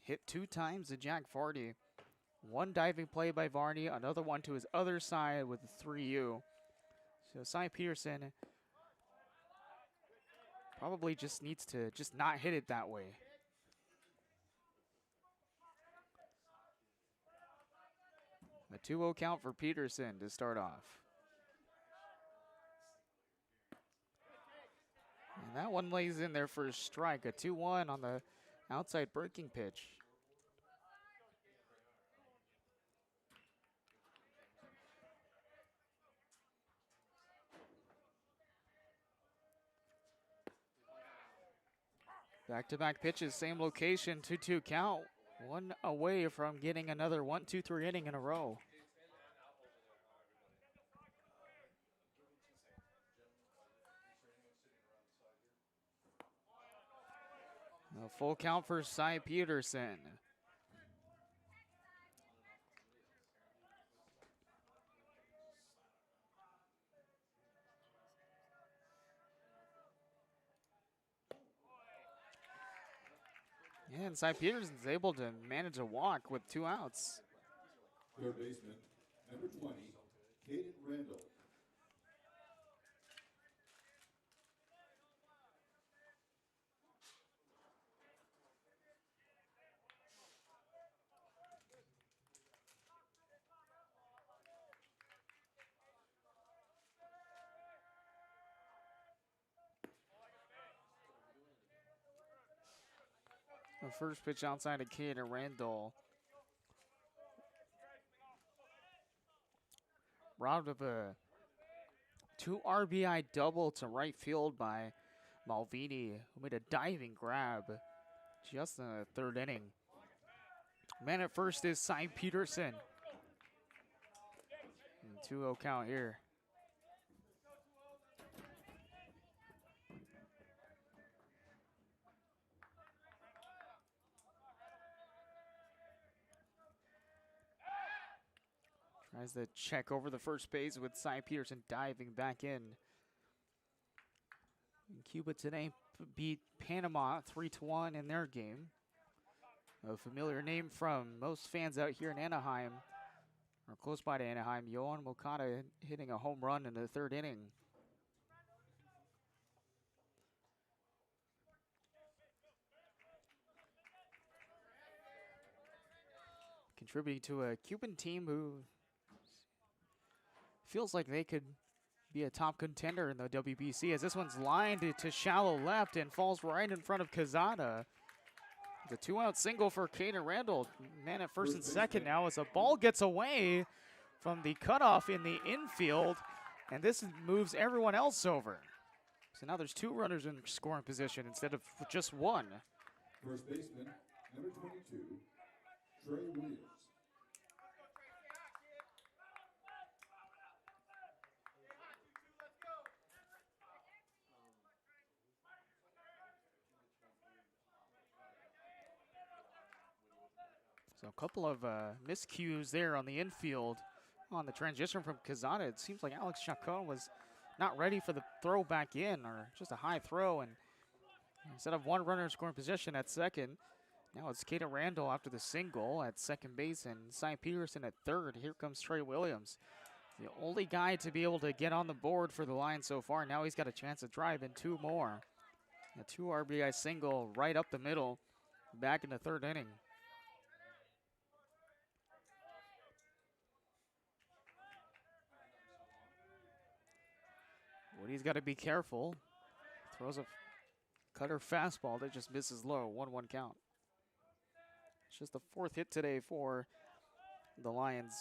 hit 2 times to Jack Varney. 1 diving play by Varney, another one to his other side with the 3U. So Cy Peterson probably just needs to just not hit it that way. A 2-0 count for Peterson to start off. And that one lays in there for a strike, a 2-1 on the outside breaking pitch. Back-to-back pitches, same location, 2-2 count. 1 away from getting another 1-2-3 inning in a row. A full count for Cy Peterson. And Cy Peterson's able to manage a walk with 2 outs. Third baseman, number 20, Caden Randall. The first pitch outside of Caden Randall. Robbed of a 2 RBI double to right field by Malvini, who made a diving grab just in the 3rd inning. Man at first is Cy Peterson. And 2-0 count here. Tries to check over the first base with Cy Peterson diving back in. And Cuba today beat Panama 3-1 in their game. A familiar name from most fans out here in Anaheim, or close by to Anaheim. Yohan Moncada hitting a home run in the 3rd inning. Contributing to a Cuban team who feels like they could be a top contender in the WBC, as this one's lined to shallow left and falls right in front of Quezada. The 2-out single for Caden Randall. Man at first and second now as the ball gets away from the cutoff in the infield, and this moves everyone else over. So now there's 2 runners in scoring position instead of just 1. First baseman, number 22, Trey Williams. So a couple of miscues there on the infield on the transition from Quezada. It seems like Alex Chacon was not ready for the throw back in, or just a high throw, and instead of 1 runner in scoring position at second, now it's Caden Randall after the single at second base and Cy Peterson at 3rd. Here comes Trey Williams, the only guy to be able to get on the board for the Lions so far. Now he's got a chance to drive in 2 more. A 2 RBI single right up the middle, back in the 3rd inning. Woody's got to be careful. Throws a cutter fastball that just misses low. 1-1 count. It's just the 4th hit today for the Lions.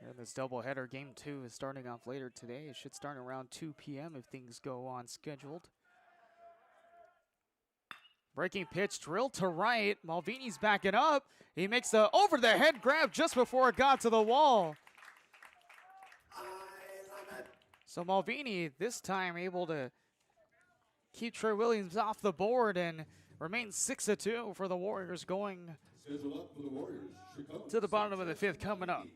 And this doubleheader, game 2, is starting off later today. It should start around 2 p.m. if things go on scheduled. Breaking pitch, drill to right. Malvini's backing up. He makes the over-the-head grab just before it got to the wall. So Malvini this time able to keep Trey Williams off the board and remain 6-2 for the Warriors going Schedule up for the Warriors. Chicago. to the bottom of the 5th coming up.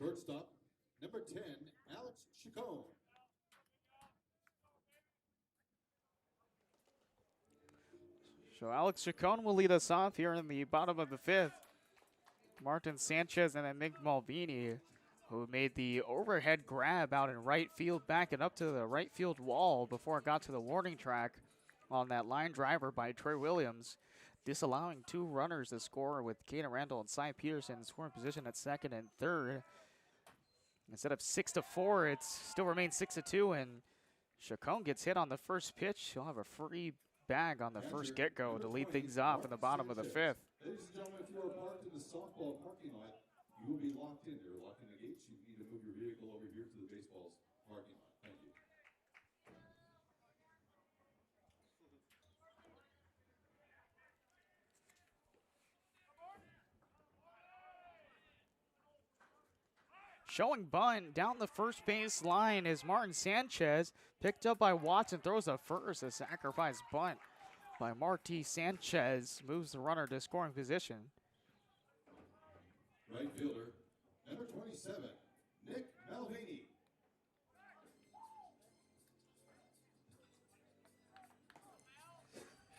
Shortstop, number 10, Alex Chacon. So Alex Chacon will lead us off here in the bottom of the 5th. Martin Sanchez and then Nick Malvini, who made the overhead grab out in right field, backing up to the right field wall before it got to the warning track on that line driver by Trey Williams, disallowing 2 runners to score with Kaden Randall and Cy Peterson scoring position at 2nd and 3rd. Instead of 6-4, it still remains 6-2, and Chacon gets hit on the first pitch. He'll have a free bag on the first get-go to lead things off in the bottom of the 5th. Ladies and gentlemen, if you are parked in the softball parking lot, you will be locked in. They're locking the gates. You need to move your vehicle over here to the baseball's parking lot. Thank you. Showing bunt down the first base line is Martin Sanchez. Picked up by Watson, throws a first. A sacrifice bunt by Marty Sanchez moves the runner to scoring position. Right fielder, number 27, Nick Malvini.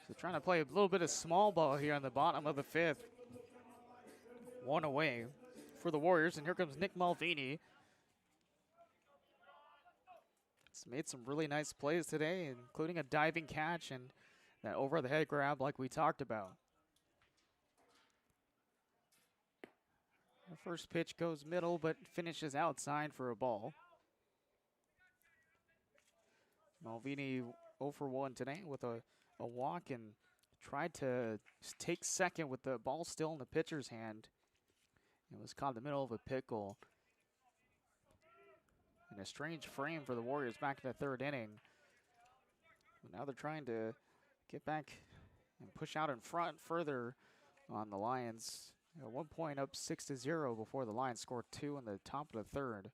So trying to play a little bit of small ball here on the bottom of the 5th. 1 away for the Warriors, and here comes Nick Malvini. He's made some really nice plays today, including a diving catch and that over-the-head grab like we talked about. The first pitch goes middle, but finishes outside for a ball. Malvini 0 for 1 today with a walk and tried to take second with the ball still in the pitcher's hand. It was caught in the middle of a pickle. And a strange frame for the Warriors back in the 3rd inning. But now they're trying to get back and push out in front further on the Lions. At one point up 6-0 before the Lions scored 2 in the top of the 3rd.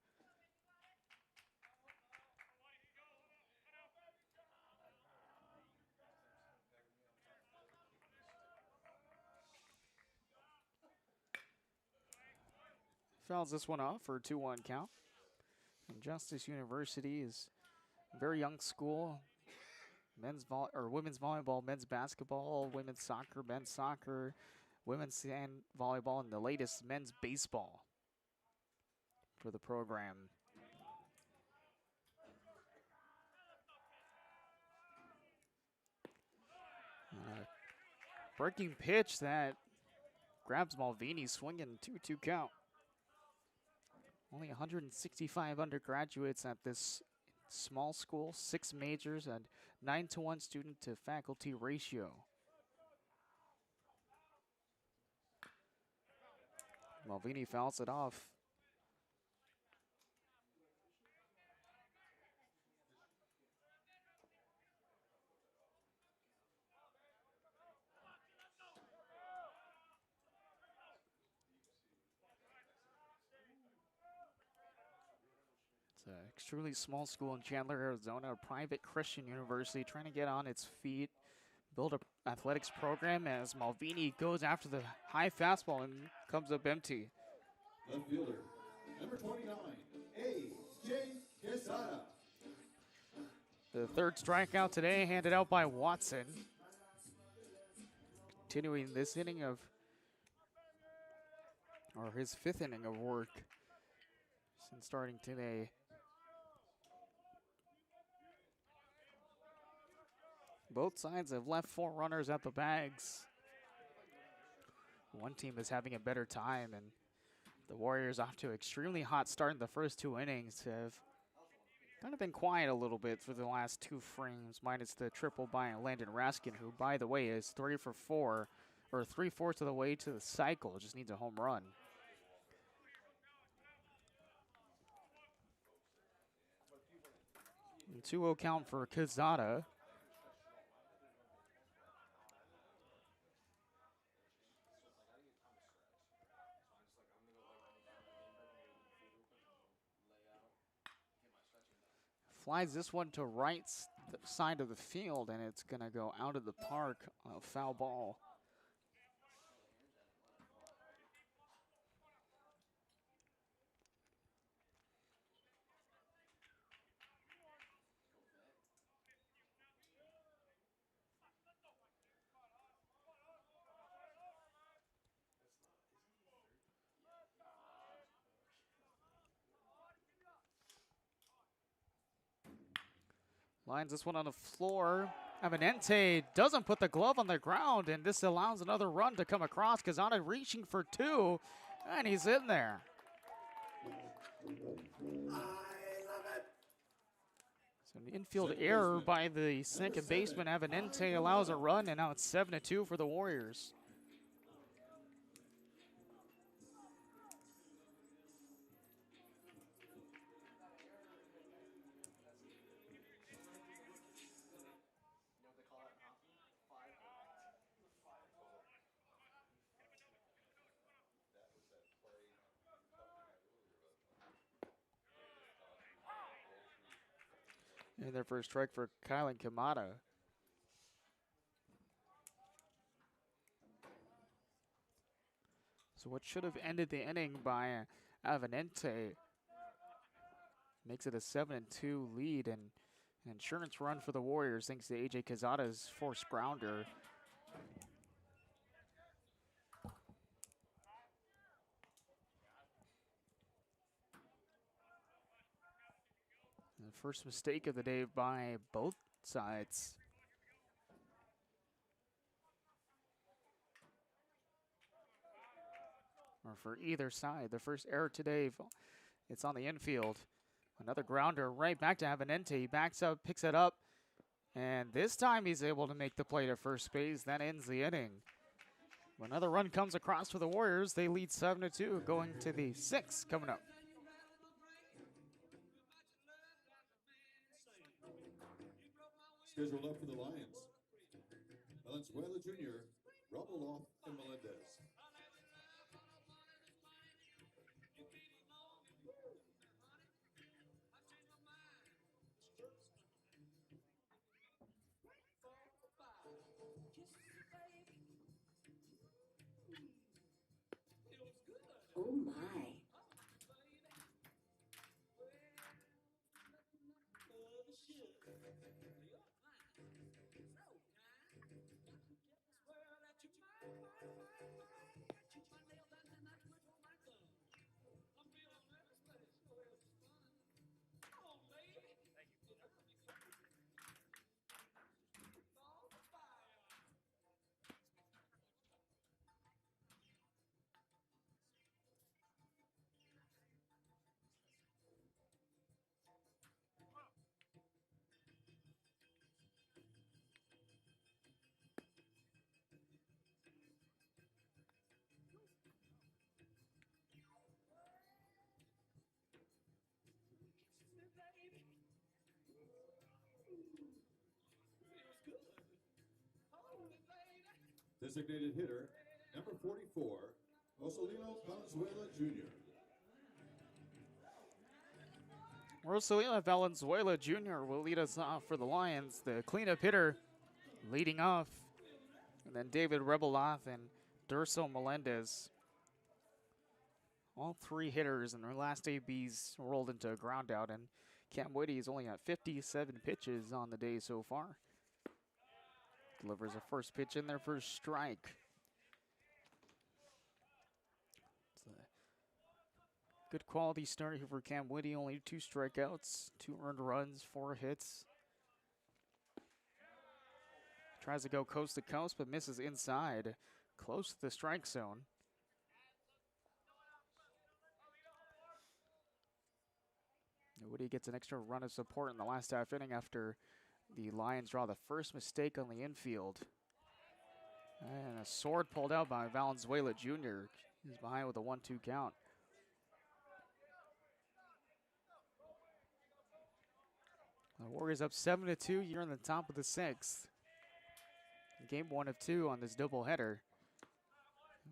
Fouls this one off for a 2-1 count. And Justice University is a very young school. Women's volleyball, men's basketball, women's soccer, men's soccer, women's sand volleyball, and the latest men's baseball for the program. Breaking pitch that grabs Malvini, swinging 2-2 count. Only 165 undergraduates at this small school, 6 majors, and 9-to-1 student to faculty ratio. Malvini fouls it off. It's an extremely small school in Chandler, Arizona, a private Christian university trying to get on its feet, build an athletics program as Malvini goes after the high fastball and comes up empty. Left fielder, number 29, A.J. Quesada. The third strikeout today handed out by Watson. Continuing this inning of, or his fifth inning of work since starting today. Both sides have left 4 runners at the bags. One team is having a better time, and the Warriors off to an extremely hot start in the first 2 innings have kind of been quiet a little bit for the last 2 frames, minus the triple by Landon Raskin, who, by the way, is 3 for 4, or 3/4 of the way to the cycle, just needs a home run. And 2-0 count for Quezada. Flies this one to right side of the field, and it's going to go out of the park. A foul ball. Lines this one on the floor. Eminente doesn't put the glove on the ground, and this allows another run to come across. Quezada reaching for 2, and he's in there. So an infield error by the second baseman. Eminente allows a run, and now it's 7-2 for the Warriors. And their first strike for Kylan Kamada. So what should have ended the inning by Avenente makes it a 7-2 lead, and an insurance run for the Warriors thanks to A.J. Quezada's forced grounder. The first mistake of the day by both sides. Or for either side. The first error today, it's on the infield. Another grounder right back to Avenente. He backs up, picks it up, and this time he's able to make the play to first base. That ends the inning. When another run comes across for the Warriors, they lead 7-2, going to the 6th coming up. Scheduled up for the Lions, Valenzuela Jr., Robuloff, and Melendez. Oh my. Designated hitter, number 44, Rosalino Valenzuela Jr. Rosalina Valenzuela Jr. will lead us off for the Lions. The cleanup hitter leading off. And then David Rebeloff and Durso Melendez. All three hitters in their last ABs rolled into a ground out, and Cam Whitty is only at 57 pitches on the day so far. Delivers a first pitch in there for a strike. It's a good quality start here for Cam Whitty. Only 2 strikeouts, 2 earned runs, 4 hits. Tries to go coast to coast, but misses inside, close to the strike zone. Whitty gets an extra run of support in the last half inning after the Lions draw the first mistake on the infield. And a sword pulled out by Valenzuela Jr. He's behind with a 1-2 count. The Warriors up 7-2 here in the top of the 6th. Game 1 of 2 on this doubleheader.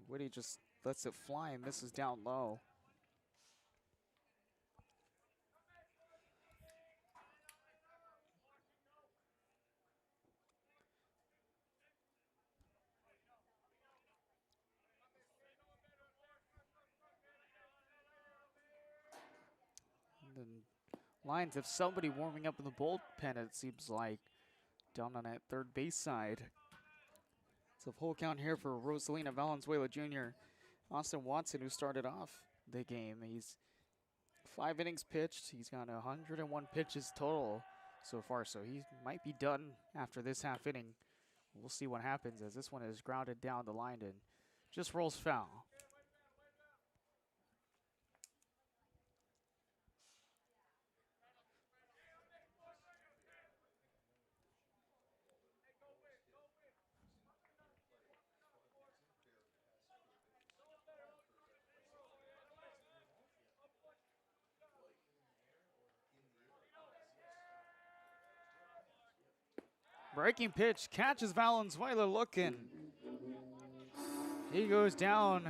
Whitty just lets it fly and misses down low. The Lions have somebody warming up in the bullpen, it seems like, down on that third base side. It's a full count here for Rosalina Valenzuela Jr. Austin Watson, who started off the game. He's 5 innings pitched. He's got 101 pitches total so far, so he might be done after this half inning. We'll see what happens as this one is grounded down the line and just rolls foul. Breaking pitch, catches Valenzuela looking. He goes down.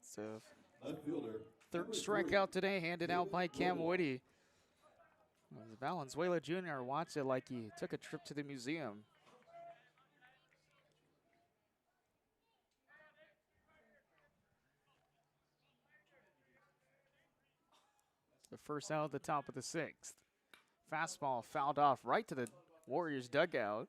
So third strikeout today handed out by Cam Whitty. Valenzuela Jr. watched it like he took a trip to the museum. The first out at the top of the 6th. Fastball fouled off right to the Warriors dugout.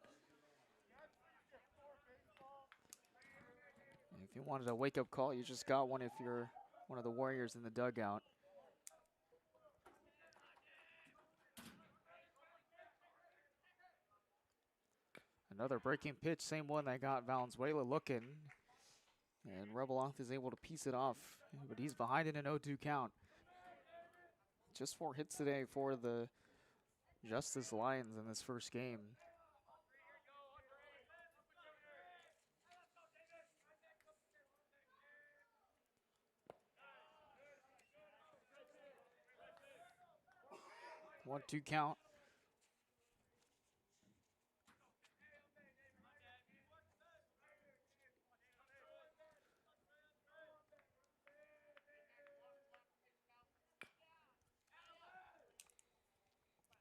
If you wanted a wake-up call, you just got one if you're one of the Warriors in the dugout. Another breaking pitch, same one that got Valenzuela looking. And Rebeloff is able to piece it off, but he's behind in an 0-2 count. Just 4 hits today for the Justice Lions in this first game. One, 2 count.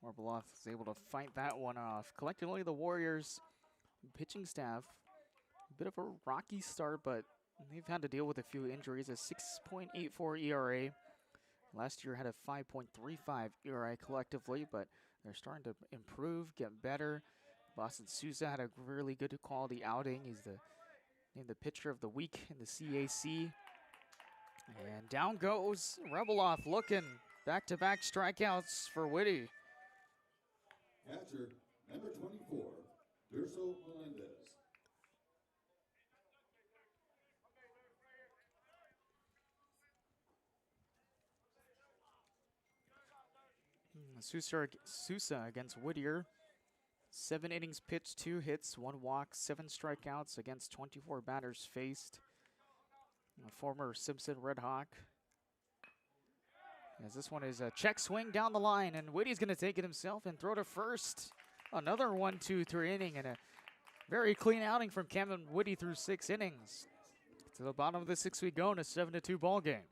Rebeloff is able to fight that one off. Collectively, the Warriors pitching staff, a bit of a rocky start, but they've had to deal with a few injuries. A 6.84 ERA. Last year had a 5.35 ERA collectively, but they're starting to improve, get better. Boston Sousa had a really good quality outing. He's named the pitcher of the week in the CAC. And down goes Rebeloff looking. Back-to-back strikeouts for Whitty. Catcher, number 24, Durso Melendez. Sousa against Whittier. 7 innings pitched, 2 hits, 1 walk, 7 strikeouts against 24 batters faced. A former Simpson Red Hawk. As this one is a check swing down the line, and Whitty's going to take it himself and throw to first. Another 1-2-3 inning and a Very clean outing from Cameron Whitty through 6 innings. To the bottom of the 6th we go in a 7-2 ball game.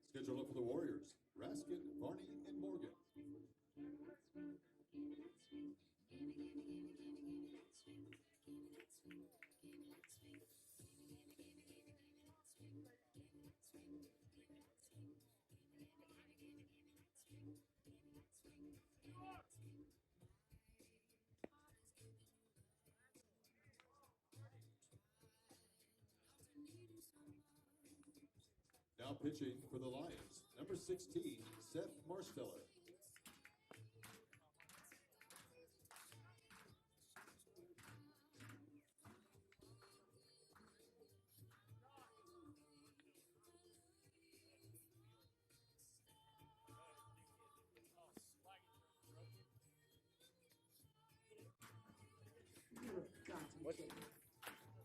Scheduled up for the Warriors, Raskin, Varney, and Morgan. Now pitching for the Lions, number 16, Seth Marsteller.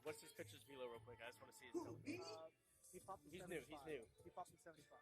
What's his pitcher's velo real quick? I just want to see his celebrate. He popped in He's 75. new, he's new. He popped in 75.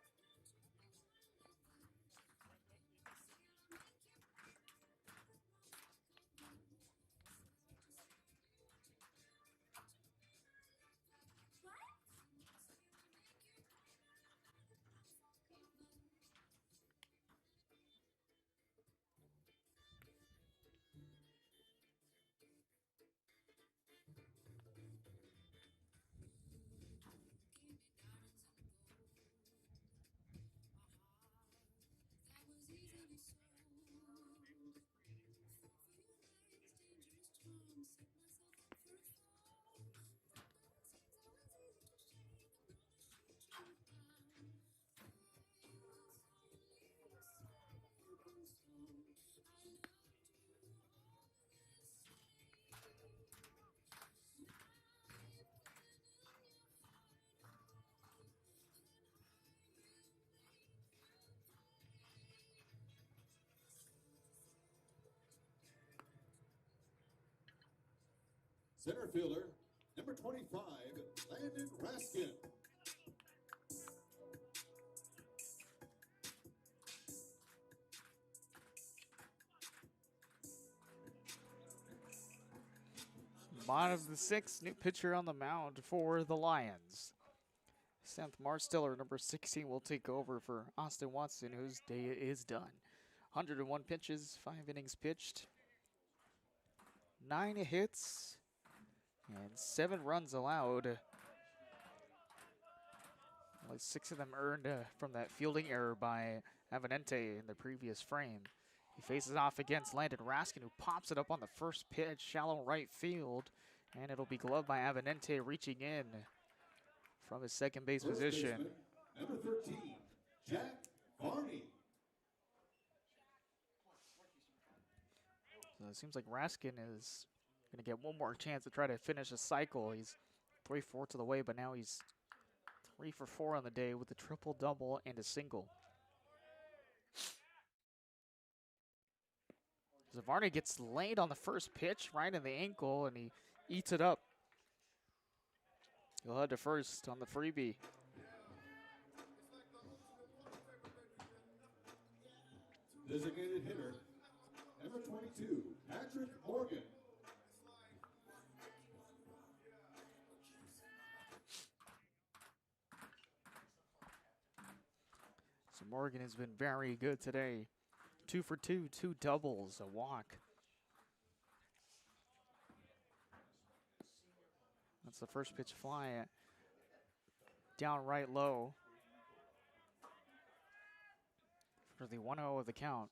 Center fielder, number 25, Landon Raskin. Bottom of the 6th, new pitcher on the mound for the Lions. Seth Marsteller, number 16, will take over for Austin Watson, whose day is done. 101 pitches, 5 innings pitched, 9 hits, and 7 runs allowed. Only 6 of them earned from that fielding error by Avenente in the previous frame. He faces off against Landon Raskin, who pops it up on the first pitch, shallow right field, and it'll be gloved by Avenente, reaching in from his second base First position. baseman, number 13, Jack Varney. So it seems like Raskin is going to get one more chance to try to finish a cycle. He's 3/4 of the way, but now he's 3 for 4 on the day with a triple-double and a single. Varney gets laid on the first pitch, right in the ankle, and he eats it up. He'll head to first on the freebie. Designated hitter, number 22, Patrick Morgan. So Morgan has been very good today. 2 for 2, 2 doubles, a walk. That's the first pitch fly down right low for the 1-0 of the count.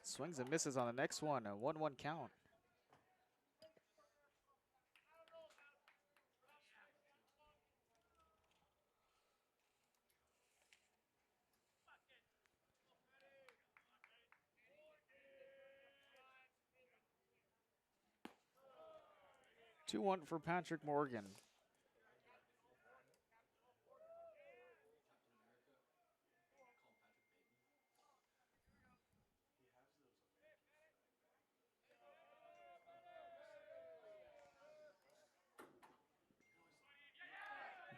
Swings and misses on the next one, a 1-1 count. Two 2-1 for Patrick Morgan.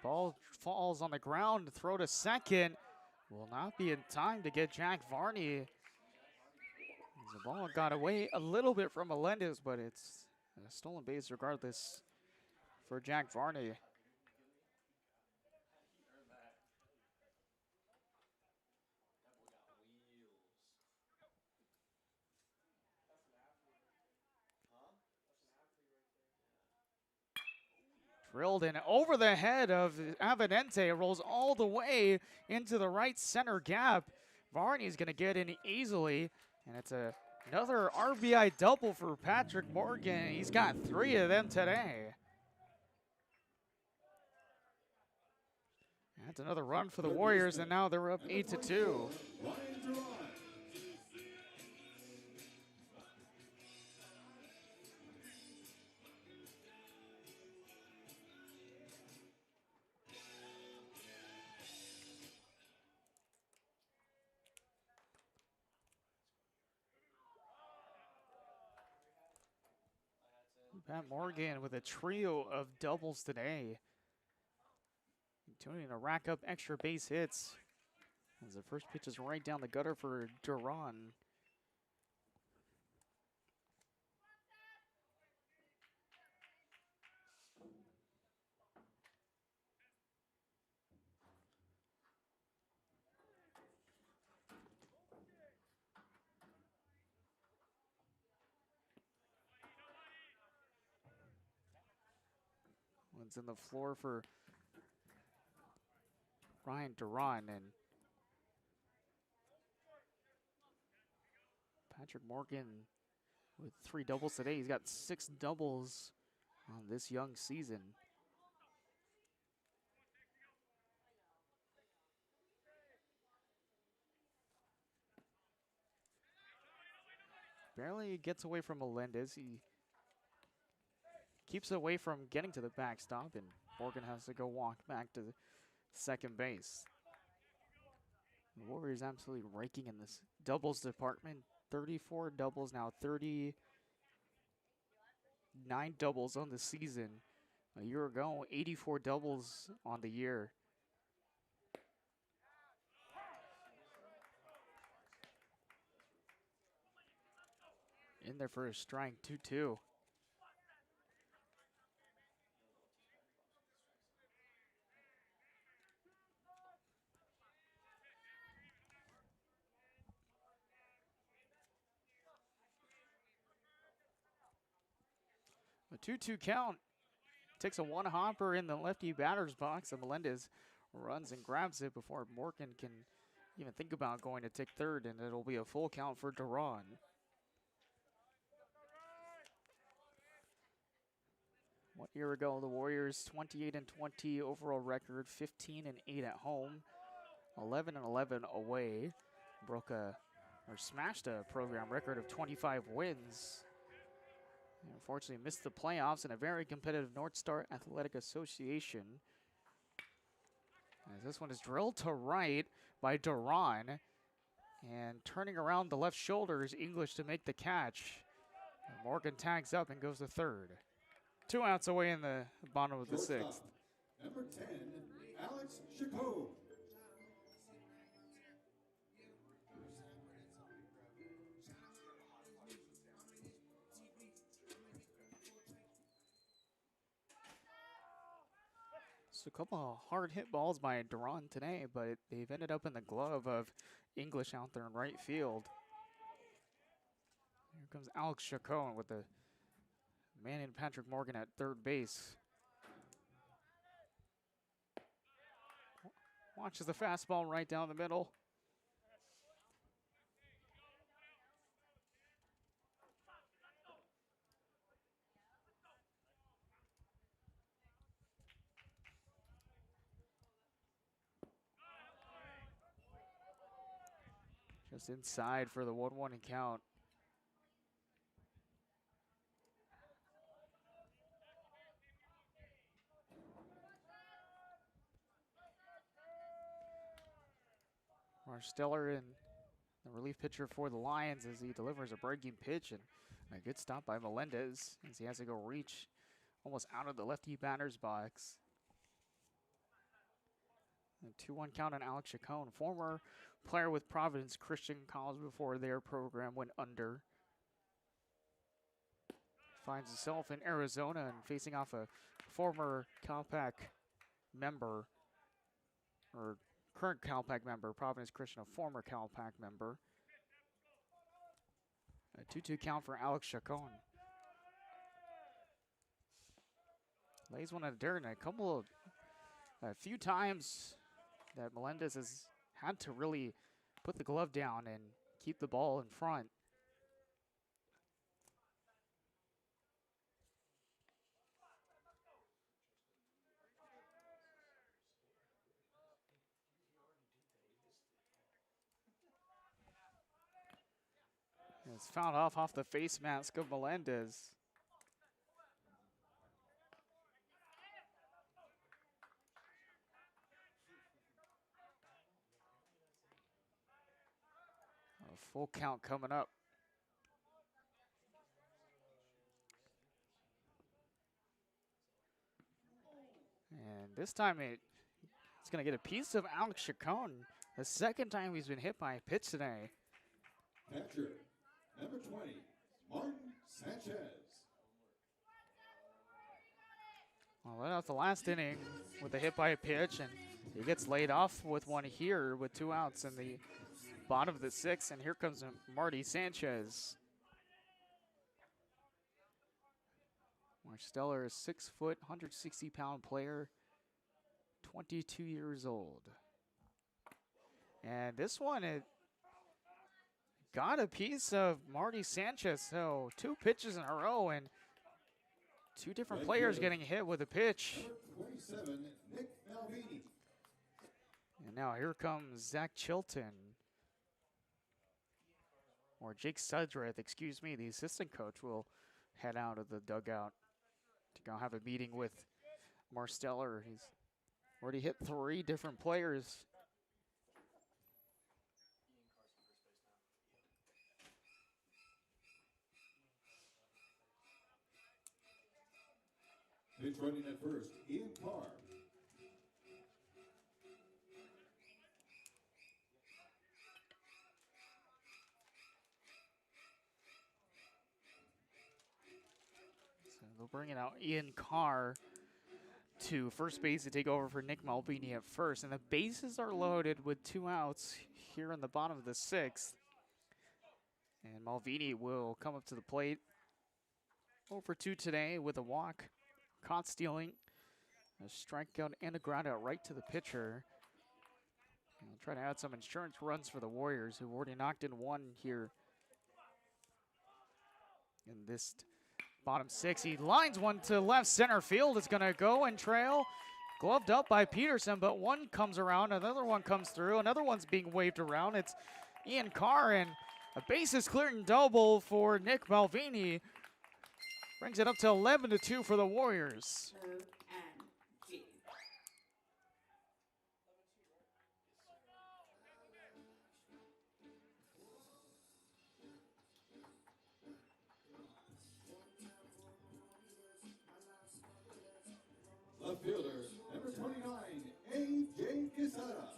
Ball falls on the ground, throw to second. Will not be in time to get Jack Varney. The ball got away a little bit from Melendez, but it's a stolen base regardless for Jack Varney. Drilled in over the head of Avenente, rolls all the way into the right center gap. Varney's going to get in easily, and it's another RBI double for Patrick Morgan. He's got 3 of them today. That's another run for the Warriors, and now they're up 8-2. Pat Morgan with a trio of doubles today. Continuing to rack up extra base hits. As the first pitch is right down the gutter for Duran. One's in the floor for Ryan Duran, and Patrick Morgan with 3 doubles today. He's got 6 doubles on this young season. Barely gets away from Melendez. He keeps away from getting to the backstop, and Morgan has to go walk back to second base. The Warriors absolutely raking in this doubles department. 34 doubles now, 39 doubles on the season. A year ago, 84 doubles on the year. In there for a strike, 2-2. A 2-2 count. Takes a one-hopper in the lefty batter's box, and Melendez runs and grabs it before Morgan can even think about going to take third, and it'll be a full count for Duran. 1 year ago, the Warriors 28-20 overall record, 15-8 at home, 11-11 away. Smashed a program record of 25 wins. Unfortunately, missed the playoffs in a very competitive North Star Athletic Association. As this one is drilled to right by Duran. And turning around the left shoulder is English to make the catch. And Morgan tags up and goes to third. 2 outs away in the bottom of the 6th. Number 10, Alex Chacon. So a couple of hard hit balls by Duran today, but they've ended up in the glove of English out there in right field. Here comes Alex Chacon with the man in Patrick Morgan at third base. Watches the fastball right down the middle. Just inside for the 1-1 count. Marsteller and the relief pitcher for the Lions as he delivers a breaking pitch, and a good stop by Melendez as he has to go reach almost out of the lefty batter's box. A 2-1 count on Alex Chacon, former player with Providence Christian College before their program went under. Finds himself in Arizona and facing off a former CalPAC member, or current CalPAC member, Providence Christian, a former CalPAC member. A 2-2 count for Alex Chacon. Lays one at dirt, and a few times that Melendez has had to really put the glove down and keep the ball in front. And it's fouled off the face mask of Melendez. A full count coming up. And this time it's going to get a piece of Alex Chacon. The second time he's been hit by a pitch today. Catcher, number 20, Martin Sanchez. Well, led off the last inning with a hit by a pitch, and he gets laid off with one here with 2 outs in the bottom of the 6th, and here comes Marty Sanchez. Mark Steller is 6 foot, 160-pound player, 22 years old. And this one, it got a piece of Marty Sanchez. So 2 pitches in a row and 2 different players getting hit with a pitch. Number 27, Nick Malvini. And now here comes Zach Chilton. Or Jake Sudreth, excuse me, the assistant coach will head out of the dugout to go have a meeting with Marsteller. He's already hit 3 different players. Pitch running at first, Ian Carr. So they'll bring it out Ian Carr to first base to take over for Nick Malvini at first. And the bases are loaded with 2 outs here in the bottom of the 6th. And Malvini will come up to the plate. 0 for 2 today with a walk, caught stealing, a strikeout and a ground out right to the pitcher. And we'll try to add some insurance runs for the Warriors, who've already knocked in 1 here in this bottom 6. He lines one to left center field. It's going to go and trail. Gloved up by Peterson, but one comes around, another one comes through, another one's being waved around. It's Ian Carr, and a bases clearing double for Nick Malvini. Brings it up to 11-2 for the Warriors. Left fielder, number 29, A.J. Quesada.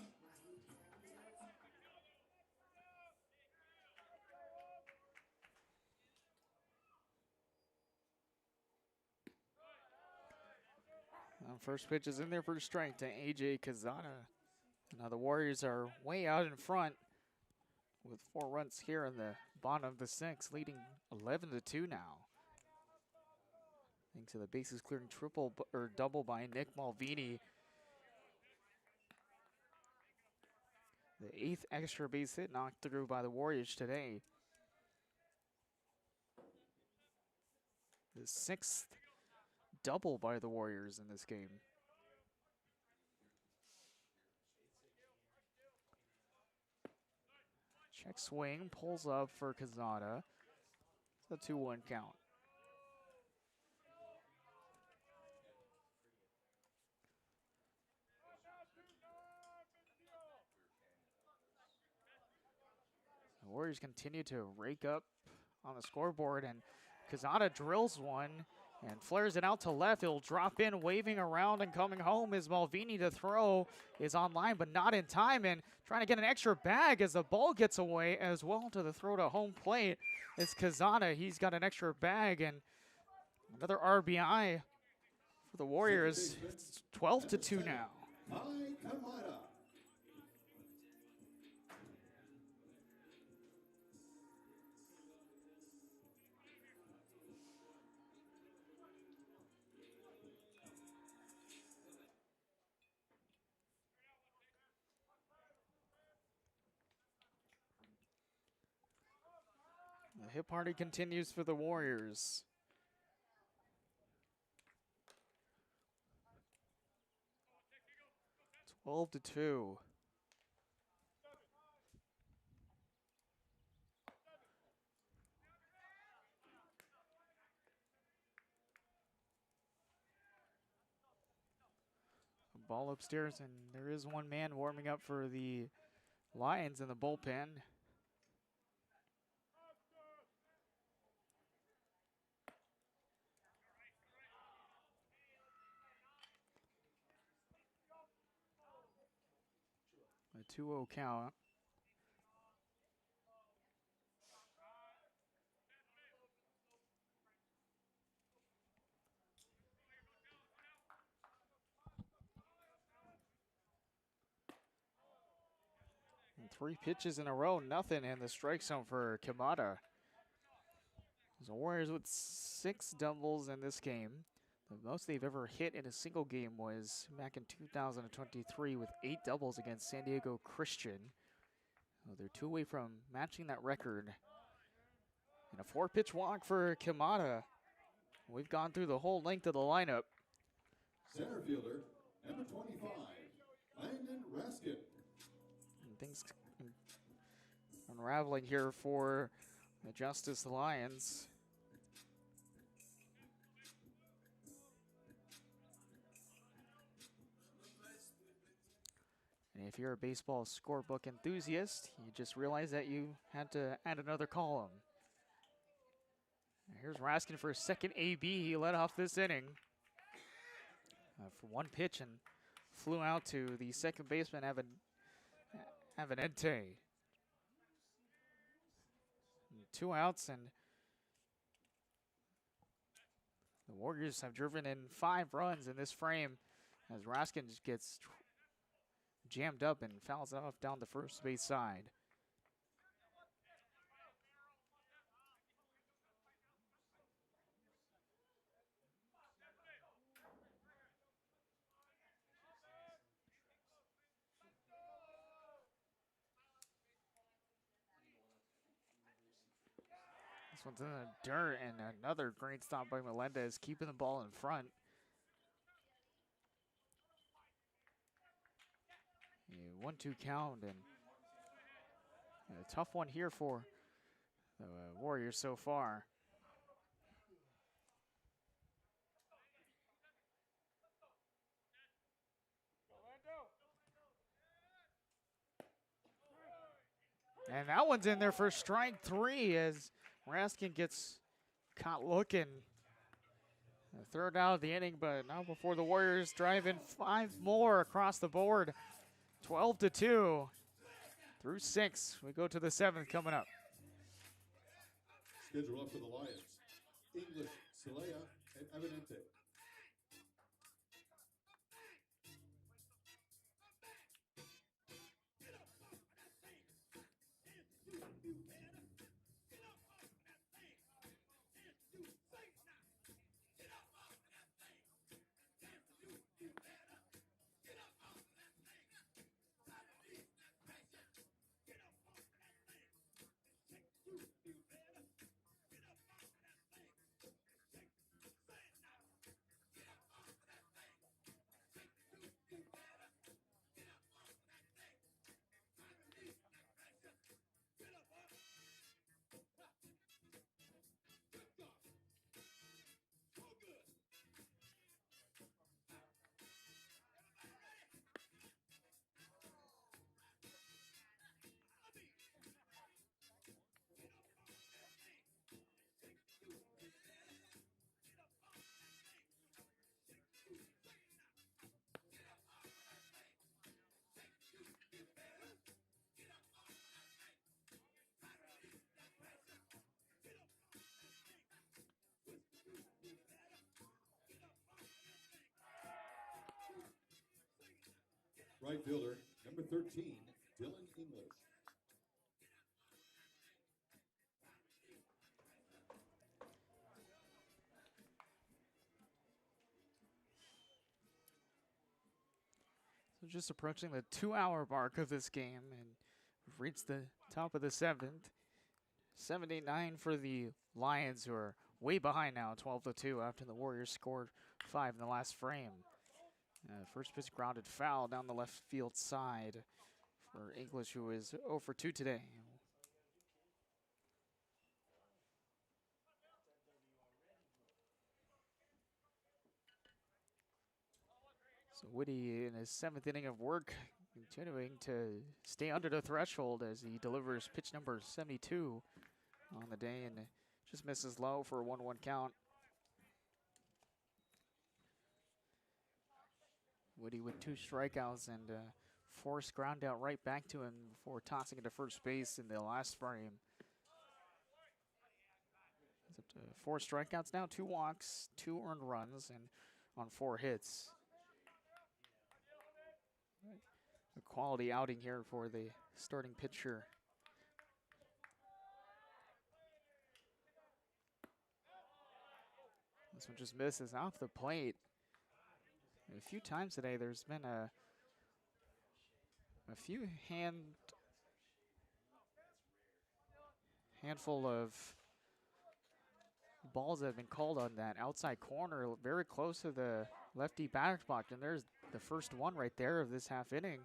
First pitch is in there for a strike to A.J. Quesada. Now the Warriors are way out in front with 4 runs here in the bottom of the 6th, leading 11-2 now. Thanks to the bases clearing triple or double by Nick Malvini. The 8th extra base hit knocked through by the Warriors today. The 6th double by the Warriors in this game. Check swing, pulls up for Quesada. It's a 2-1 count. The Warriors continue to rake up on the scoreboard, and Quesada drills one And flares it out to left. It'll drop in, waving around and coming home is Malvini to throw. Is online, but not in time. And trying to get an extra bag as the ball gets away as well to the throw to home plate. It's Kazana. He's got an extra bag and another RBI for the Warriors. It's 12-2 now. Hi, Kamada. The hit party continues for the Warriors. It's 12-2. Ball upstairs, and there is one man warming up for the Lions in the bullpen. A 2-0 count. And 3 pitches in a row, nothing in the strike zone for Kamada. The Warriors with 6 doubles in this game. The most they've ever hit in a single game was back in 2023 with 8 doubles against San Diego Christian. They're 2 away from matching that record. And a 4-pitch walk for Kamada. We've gone through the whole length of the lineup. Center fielder, number 25, Landon Raskin. And things unraveling here for the Justice Lions. And if you're a baseball scorebook enthusiast, you just realize that you had to add another column. Here's Raskin for his second AB. He led off this inning for 1 pitch and flew out to the second baseman, Avenente. 2 outs, and the Warriors have driven in 5 runs in this frame as Raskin just gets jammed up and fouls it off down the first base side. This one's in the dirt, and another great stop by Melendez, keeping the ball in front. A 1-2 count, and a tough one here for the Warriors so far. And that one's in there for strike 3 as Raskin gets caught looking. The 3rd out of the inning, but now before the Warriors drive in 5 more across the board. 12-2 through 6. We go to the 7th coming up. Schedule up for the Lions, English, Celaya, and Avenente. Right fielder, number 13, Dylan English. So just approaching the 2-hour mark of this game, and we've reached the top of the 7th. 7-9 for the Lions, who are way behind now, 12-2 after the Warriors scored 5 in the last frame. First pitch grounded foul down the left field side for English, who is 0 for 2 today. So Whitty in his 7th inning of work, continuing to stay under the threshold as he delivers pitch number 72 on the day and just misses low for a 1-1 count. Whitty with 2 strikeouts and forced ground out right back to him before tossing it to first base in the last frame. It's up to 4 strikeouts now, 2 walks, 2 earned runs, and on 4 hits. A quality outing here for the starting pitcher. This one just misses off the plate. A few times today, there's been a few handful of balls that have been called on that outside corner, very close to the lefty batter's box, and there's the first one right there of this half inning.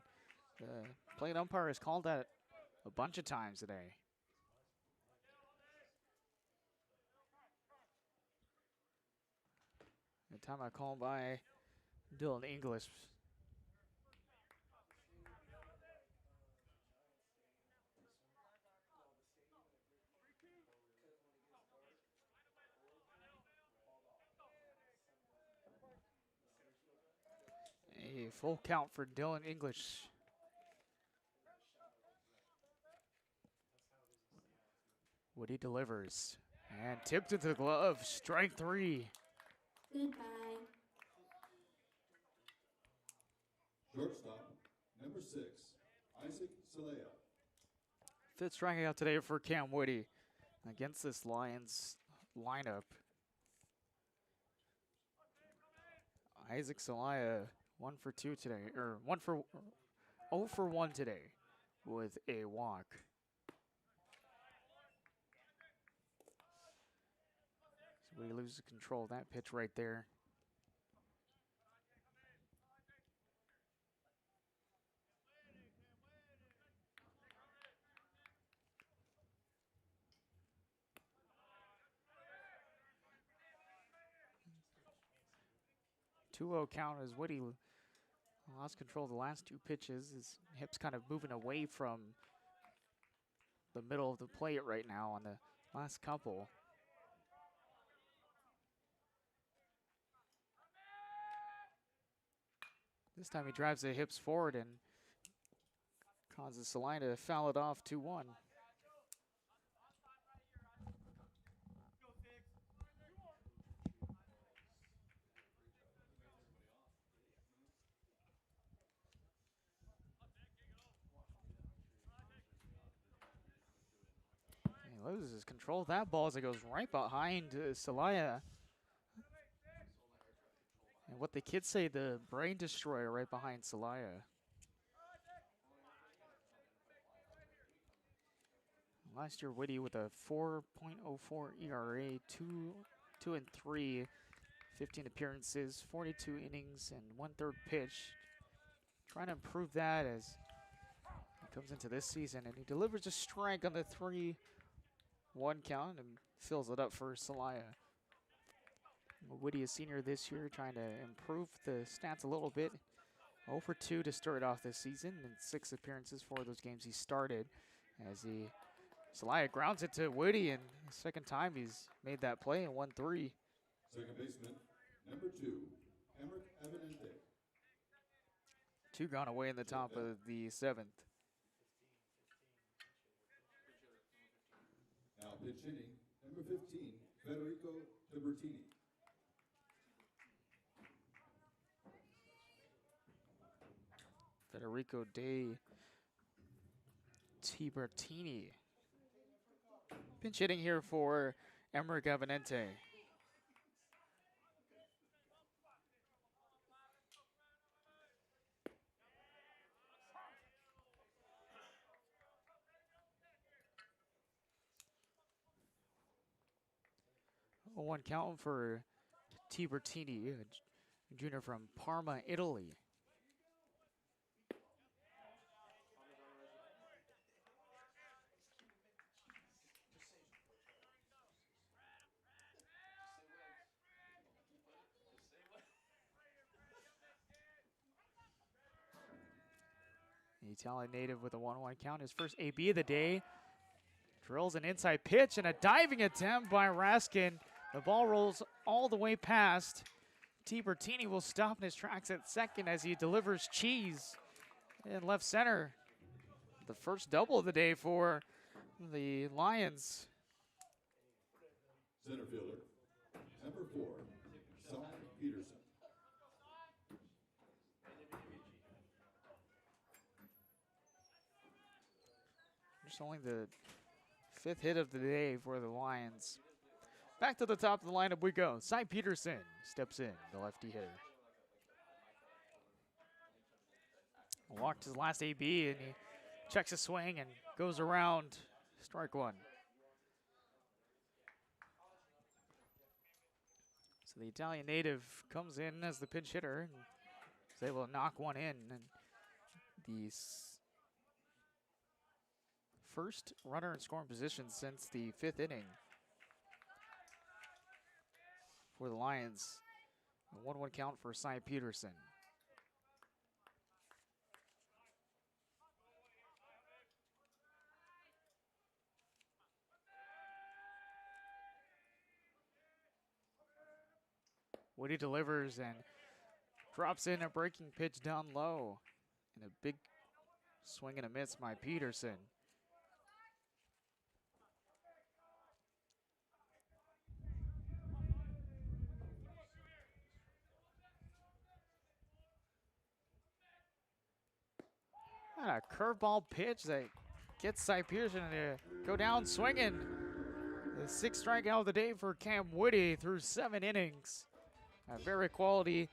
The plate umpire has called that a bunch of times today. The time I called by Dylan English. A full count for Dylan English. Woody delivers and tipped into the glove. Strike 3. Goodbye. Shortstop, number 6, Isaac Salea. 5th strikeout today for Cam Woody against this Lions lineup. Isaac Salaya 1 for 2 today, or 0 for 1 today with a walk. So we lose control of that pitch right there. Two-0 count as Woody lost control of the last 2 pitches. His hips kind of moving away from the middle of the plate right now on the last couple. This time he drives the hips forward and causes Salina to foul it off 2-1. He loses control of that ball as it goes right behind Salaya. And what the kids say, the brain destroyer right behind Salaya. Last year, Whitty with a 4.04 ERA, 2-3, 15 appearances, 42 innings, and 1/3 pitch. Trying to improve that as he comes into this season, and he delivers a strike on the 3-1 count and fills it up for Salaya. Whitty, a senior this year, trying to improve the stats a little bit. 0 for 2 to start off this season, and 6 appearances for those games he started. As Salaya grounds it to Whitty, and the second time he's made that play and 1-3. Second baseman, number 2, Emric Eminente. 2 gone away in the top of the 7th. Now pitch hitting, number 15, Federico Tibertini. Federico De Tibertini. Pinch hitting here for Emerick Avenente. A 1 count for Tibertini, a junior from Parma, Italy. The Italian native with a 1-1 count. His first AB of the day. Drills an inside pitch and a diving attempt by Raskin. The ball rolls all the way past. Tibertini will stop in his tracks at second as he delivers cheese in left center. The first double of the day for the Lions. Center fielder, number 4, Cy Peterson. Just only the 5th hit of the day for the Lions. Back to the top of the lineup we go. Cy Peterson steps in, the lefty hitter. Walked his last AB and he checks his swing and goes around. Strike 1. So the Italian native comes in as the pinch hitter and is able to knock one in. And the first runner in scoring position since the 5th inning for the Lions. A 1-1 count for Cy Peterson. Woody delivers and drops in a breaking pitch down low. And a big swing and a miss by Peterson. And a curveball pitch that gets Cy Peterson to go down swinging. The 6th strikeout of the day for Cam Woody through 7 innings. A very quality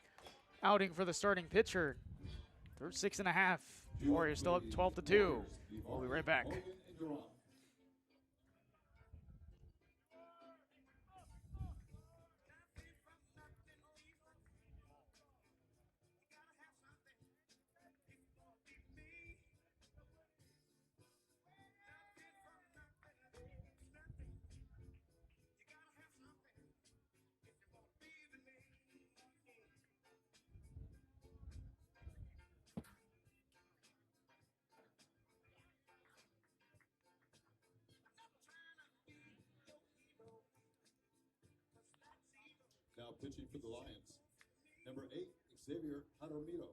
outing for the starting pitcher. Through 6.5. Warriors still up 12-2. We'll be right back. Now pitching for the Lions, number 8, Xavier Jaramillo.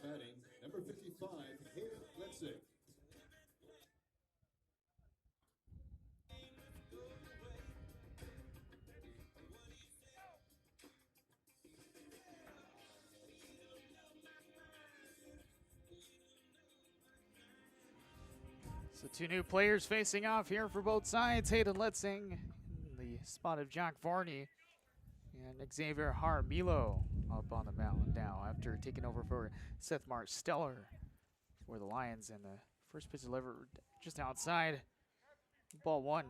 batting, number 55, Hayden Letzig. So two new players facing off here for both sides. Hayden Letzing, the spot of Jack Varney, and Xavier Harmilo up on the mound now after taking over for Seth Marsteller for the Lions. And the first pitch delivered just outside. Ball one.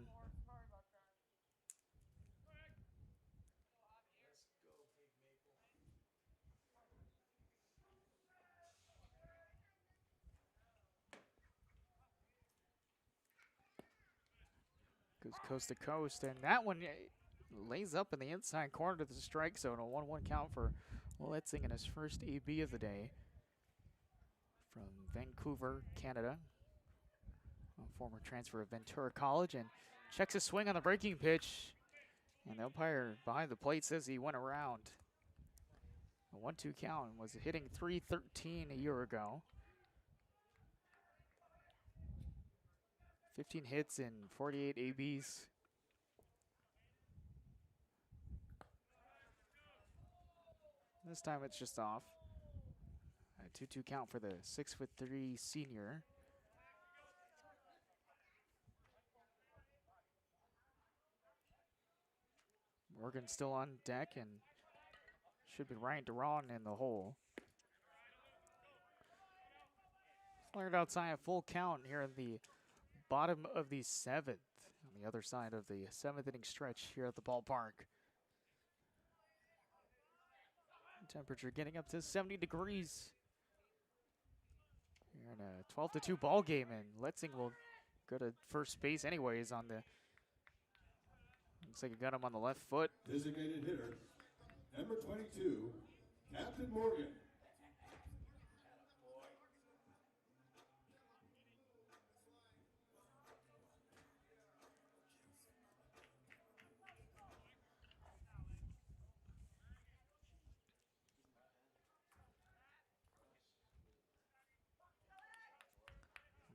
Goes coast to coast, and that one lays up in the inside corner to the strike zone. A 1-1 count for Letzing in his first AB of the day from Vancouver, Canada. A former transfer of Ventura College, and checks his swing on the breaking pitch. And the umpire behind the plate says he went around. A 1-2 count, was hitting .313 a year ago. 15 hits and 48 ABs. This time it's just off. A 2-2 count for the 6'3" senior. Morgan still on deck and should be Ryan Duran in the hole. Flared outside, a full count here in the bottom of the seventh, on the other side of the seventh inning stretch here at the ballpark. Temperature getting up to 70 degrees. Here in a 12-2 ball game, and Letzing will go to first base anyways on the. Looks like he got him on the left foot. Designated hitter, number 22, Captain Morgan.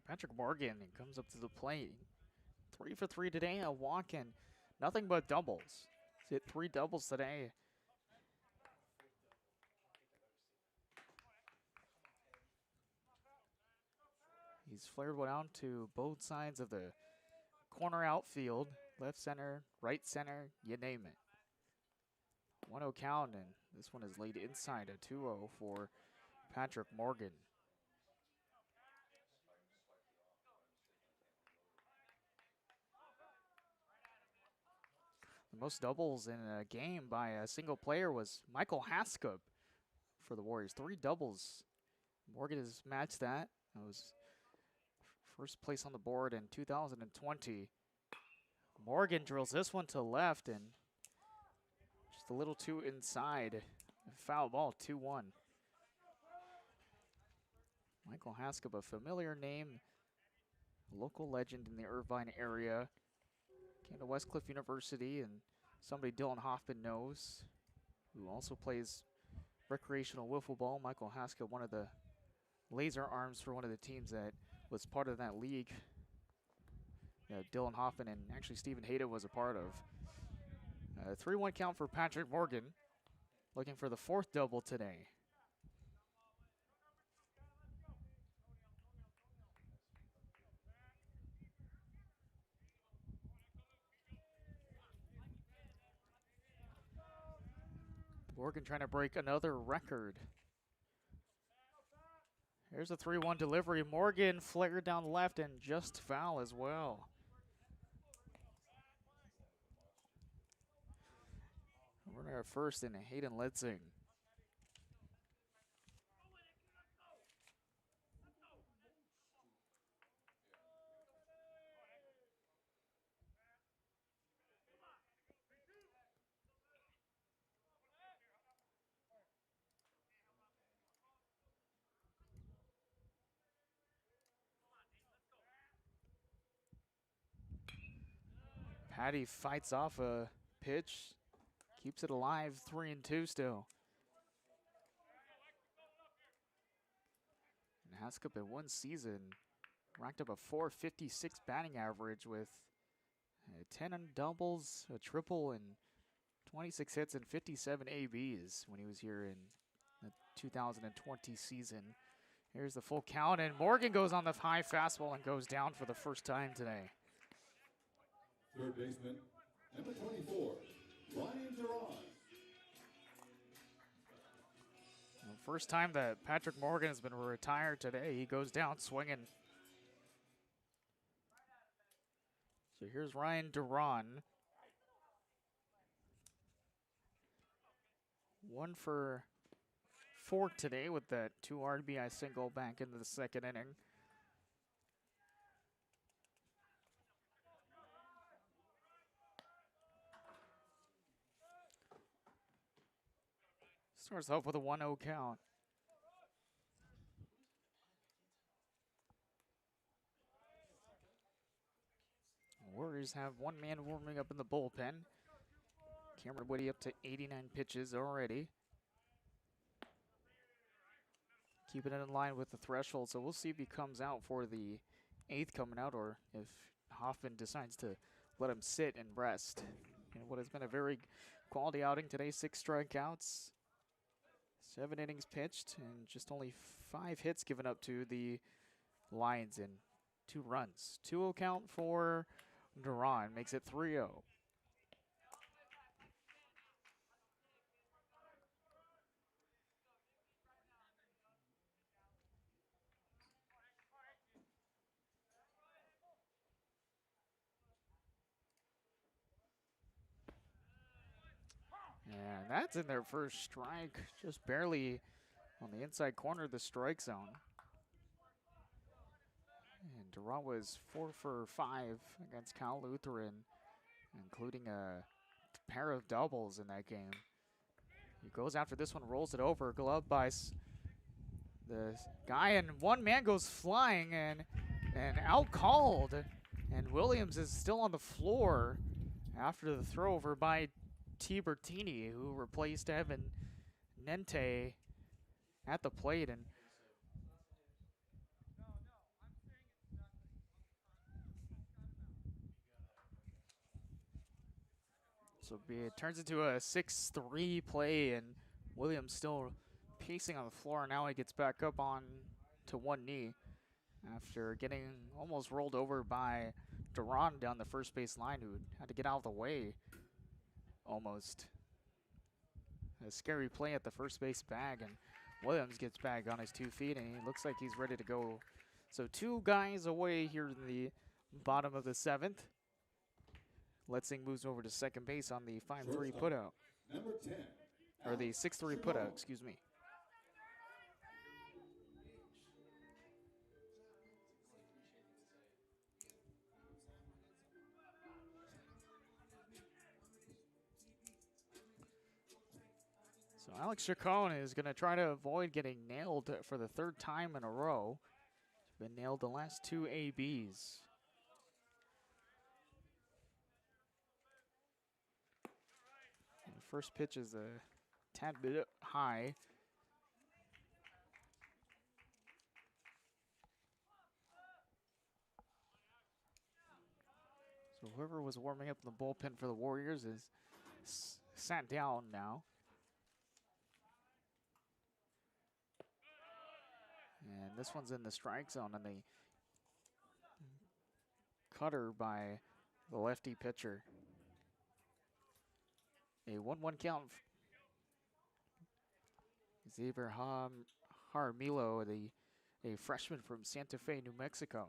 Patrick Morgan comes up to the plate. 3 for 3 today, a walk and nothing but doubles. He's hit 3 doubles today. He's flared one out to both sides of the corner outfield, left center, right center, you name it. 1-0 count, and this one is laid inside a 2-0 for Patrick Morgan. The most doubles in a game by a single player was Michael Haskell for the Warriors. 3 doubles. Morgan has matched that. That was first place on the board in 2020. Morgan drills this one to left and just a little too inside. Foul ball, 2-1. Michael Haskell, a familiar name, a local legend in the Irvine area. Came to Westcliff University, and somebody Dylan Hoffman knows, who also plays recreational wiffle ball. Michael Haskell, one of the laser arms for one of the teams that was part of that league. Dylan Hoffman and actually Stephen Hayden was a part of. 3-1 count for Patrick Morgan, looking for the 4th double today. Morgan trying to break another record. Here's a 3-1 delivery. Morgan flared down left and just foul as well. Runner at first in Hayden Letzing. Patty fights off a pitch, keeps it alive, 3-2 still. Haskell in one season racked up a .456 batting average with 10 on doubles, a triple, and 26 hits and 57 ABs when he was here in the 2020 season. Here's the full count, and Morgan goes on the high fastball and goes down for the first time today. Third baseman, number 24, Ryan Duran. First time that Patrick Morgan has been retired today. He goes down swinging. So here's Ryan Duran. 1 for 4 today with that 2 RBI single back into the second inning. Starts off with a 1-0 count. Warriors have one man warming up in the bullpen. Cameron Woody up to 89 pitches already. Keeping it in line with the threshold, so we'll see if he comes out for the 8th coming out or if Hoffman decides to let him sit and rest. In what has been a very quality outing today, 6 strikeouts, 7 innings pitched, and just only 5 hits given up to the Lions in 2 runs. 2-0 count for Duran, makes it 3-0. And that's in their first strike, just barely on the inside corner of the strike zone. And Duran was 4 for 5 against Cal Lutheran, including a pair of doubles in that game. He goes after this one, rolls it over, gloved by the guy, and one man goes flying and out called. And Williams is still on the floor after the throw over by T. Bertini, who replaced Evan Nente at the plate. And so it turns into a 6-3 play, and Williams still pacing on the floor. Now he gets back up on to one knee after getting almost rolled over by Duran down the first base line, who had to get out of the way almost. A scary play at the first base bag, and Williams gets back on his 2 feet, and he looks like he's ready to go. So 2 guys away here in the bottom of the 7th. Letzing moves over to second base on the 5-3 putout. Number 10, Or the 6-3 putout, excuse me. So Alex Chacon is going to try to avoid getting nailed for the 3rd time in a row. He's been nailed the last 2 ABs. And the first pitch is a tad bit high. So whoever was warming up in the bullpen for the Warriors is sat down now. And this one's in the strike zone, and the cutter by the lefty pitcher. A 1-1 count. Xavier Jaramillo, a freshman from Santa Fe, New Mexico.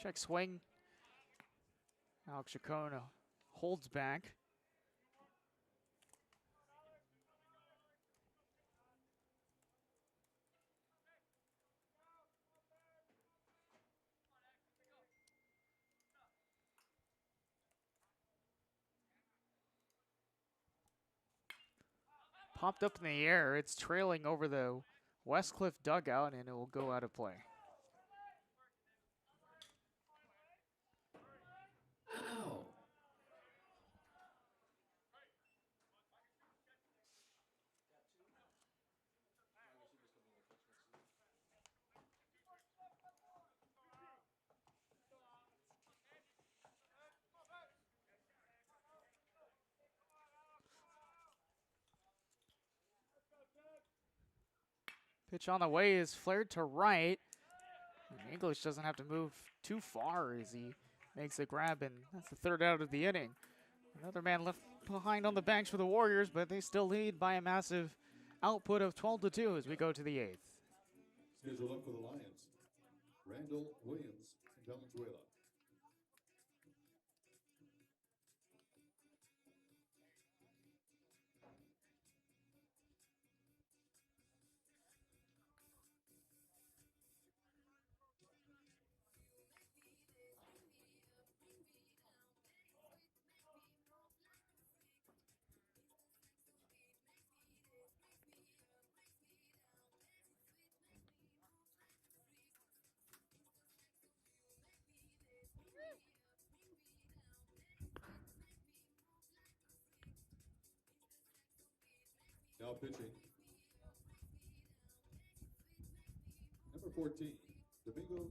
Check swing. Alex Chacon holds back. Popped up in the air. It's trailing over the Westcliff dugout, and it will go out of play. Ow. Pitch on the way is flared to right. And English doesn't have to move too far as he makes the grab, and that's the third out of the inning. Another man left behind on the bench for the Warriors, but they still lead by a massive output of 12-2 as we go to the eighth. Scheduled up for the Lions, Randall Williams from Valenzuela. Now pitching, number 14, Domingo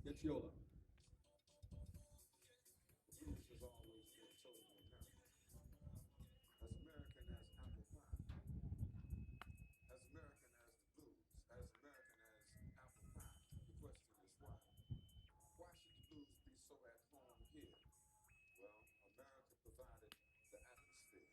Gacciola. Blues has always been totally American. As American as apple pie. As American as the blues. As American as apple pie. The question is why? Why should the blues be so at home here? Well, America provided the atmosphere.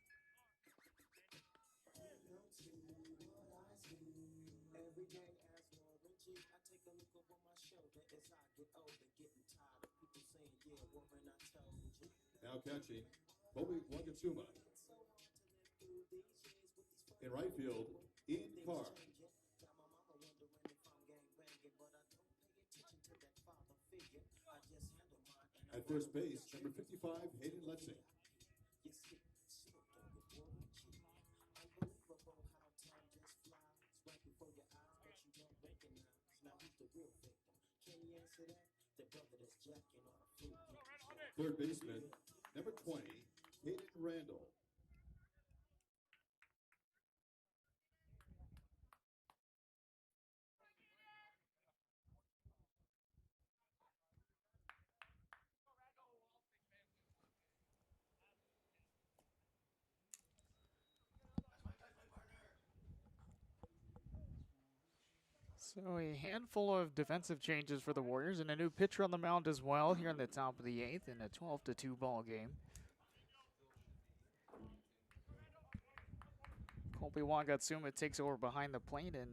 Every day as Warren G, I take a look over my shoulder as I get older, getting tired of people saying, yeah, Warren, I told you. Now catching, Bobby Wagatsuma. In right field, Ian Carr. At first base, number 55, Hayden Letzing. Third baseman, number 20, Hayden Randall. So a handful of defensive changes for the Warriors and a new pitcher on the mound as well here in the top of the eighth in a 12-2 ball game. Colby Wagatsuma takes over behind the plate, and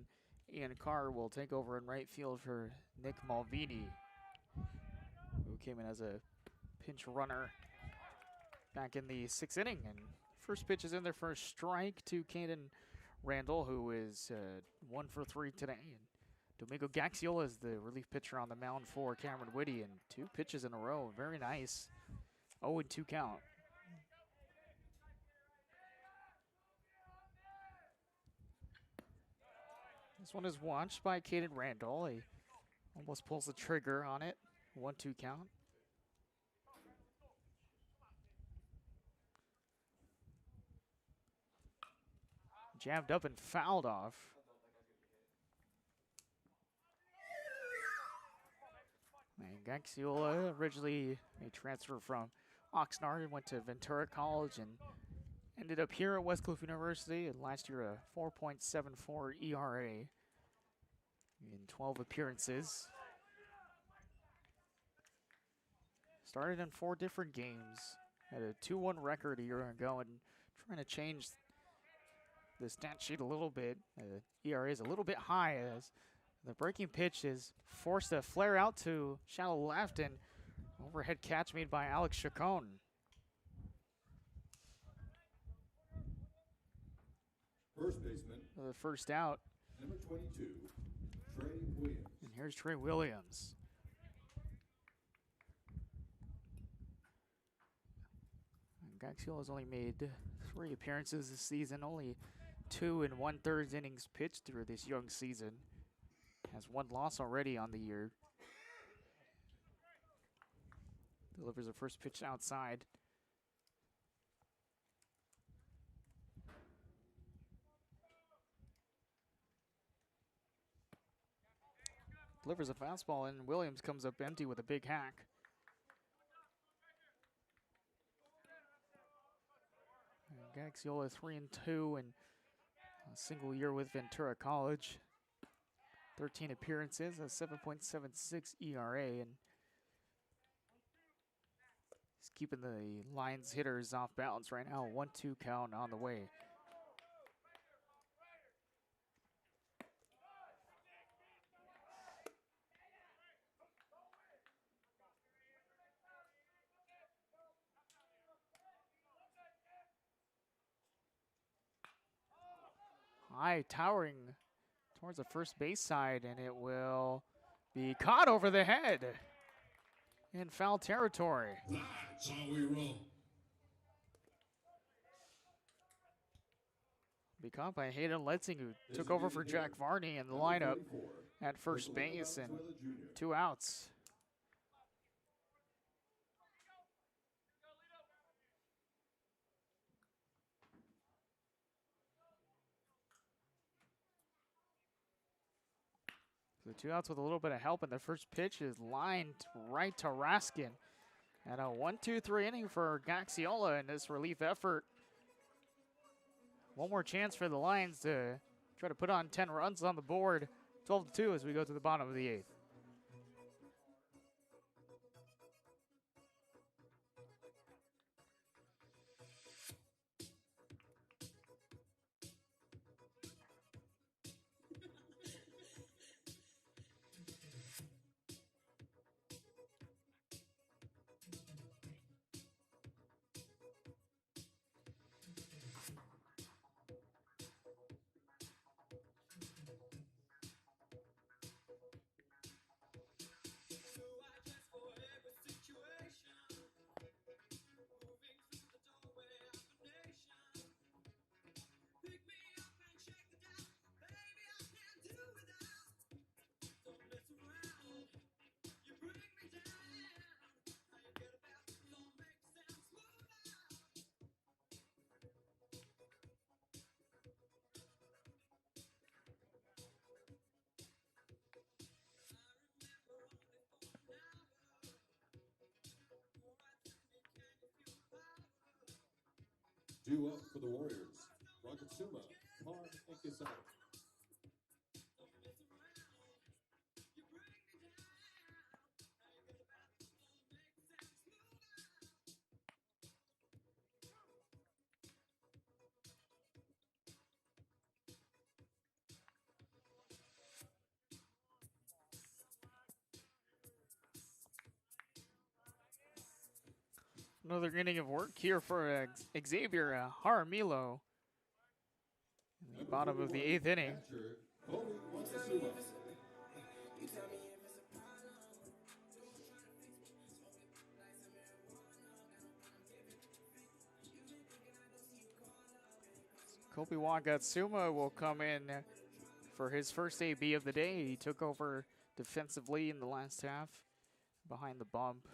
Ian Carr will take over in right field for Nick Malvini, who came in as a pinch runner back in the sixth inning. And first pitch is in their first strike to Caden Randall, who is 1 for 3 today. And Domingo Gacciola is the relief pitcher on the mound for Cameron Whitty, and 2 pitches in a row. Very nice. 0-2 count. This one is watched by Caden Randall. He almost pulls the trigger on it. 1-2 count. Jabbed up and fouled off. And Gacciola, originally a transfer from Oxnard, and went to Ventura College and ended up here at Westcliff University. And last year, a 4.74 ERA in 12 appearances. Started in 4 different games. Had a 2-1 record a year ago, and trying to change the stat sheet a little bit. ERA is a little bit high as the breaking pitch is forced to flare out to shallow left, and overhead catch made by Alex Chacon. First baseman, The first out. number 22, Trey Williams. And here's Trey Williams. Gacciola has only made 3 appearances this season, only 2 1/3 innings pitched through this young season. Has 1 loss already on the year. Delivers a first pitch outside. Delivers a fastball, and Williams comes up empty with a big hack. And Gacciola 3-2 and a single year with Ventura College. 13 appearances, a 7.76 ERA, and he's keeping the Lions hitters off balance right now. 1-2 count on the way. High towering towards the first base side, and it will be caught over the head in foul territory. That's how we roll. Be caught by Hayden Letzing, who took over for Jack Varney in the lineup at first base, and 2 outs. So 2 outs with a little bit of help, and the first pitch is lined right to Raskin. And a 1-2-3 inning for Gaxiola in this relief effort. One more chance for the Lions to try to put on 10 runs on the board. 12-2 as we go to the bottom of the 8th. Due up for the Warriors, Rakatsuma, Car, and Kisada. Another inning of work here for Xavier Jaramillo. In the bottom of the 8th inning. Catcher, Kobe Wakasuma. Kobe Wagatsuma will come in for his first AB of the day. He took over defensively in the last half behind the bump.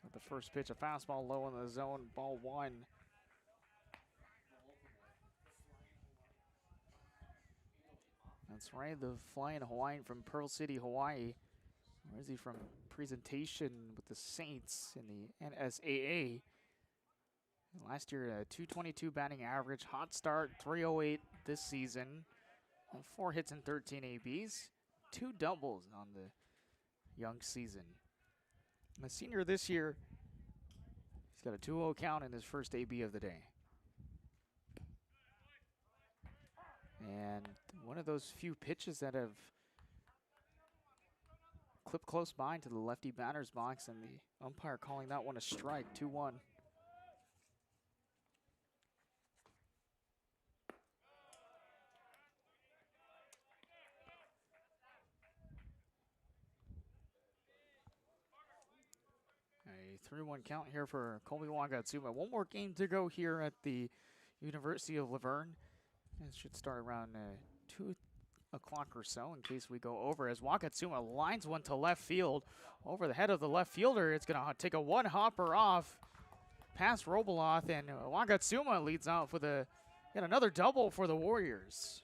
Got the first pitch, a fastball low in the zone, ball 1. That's right, the flying Hawaiian from Pearl City, Hawaii. Where is he from? Presentation with the Saints in the NSAA. Last year, a 222 batting average, hot start, 308 this season. 4 hits and 13 ABs, 2 doubles on the young season. A senior this year, he's got a 2-0 count in his first AB of the day. And one of those few pitches that have clipped close by to the lefty batter's box, and the umpire calling that one a strike, 2-1. A 3-1 count here for Colby Wagatsuma. One more game to go here at the University of Laverne. It should start around 2 o'clock or so in case we go over, as Wagatsuma lines one to left field over the head of the left fielder. It's going to take a one-hopper off past Roboloth, and Wagatsuma leads off with yet another double for the Warriors.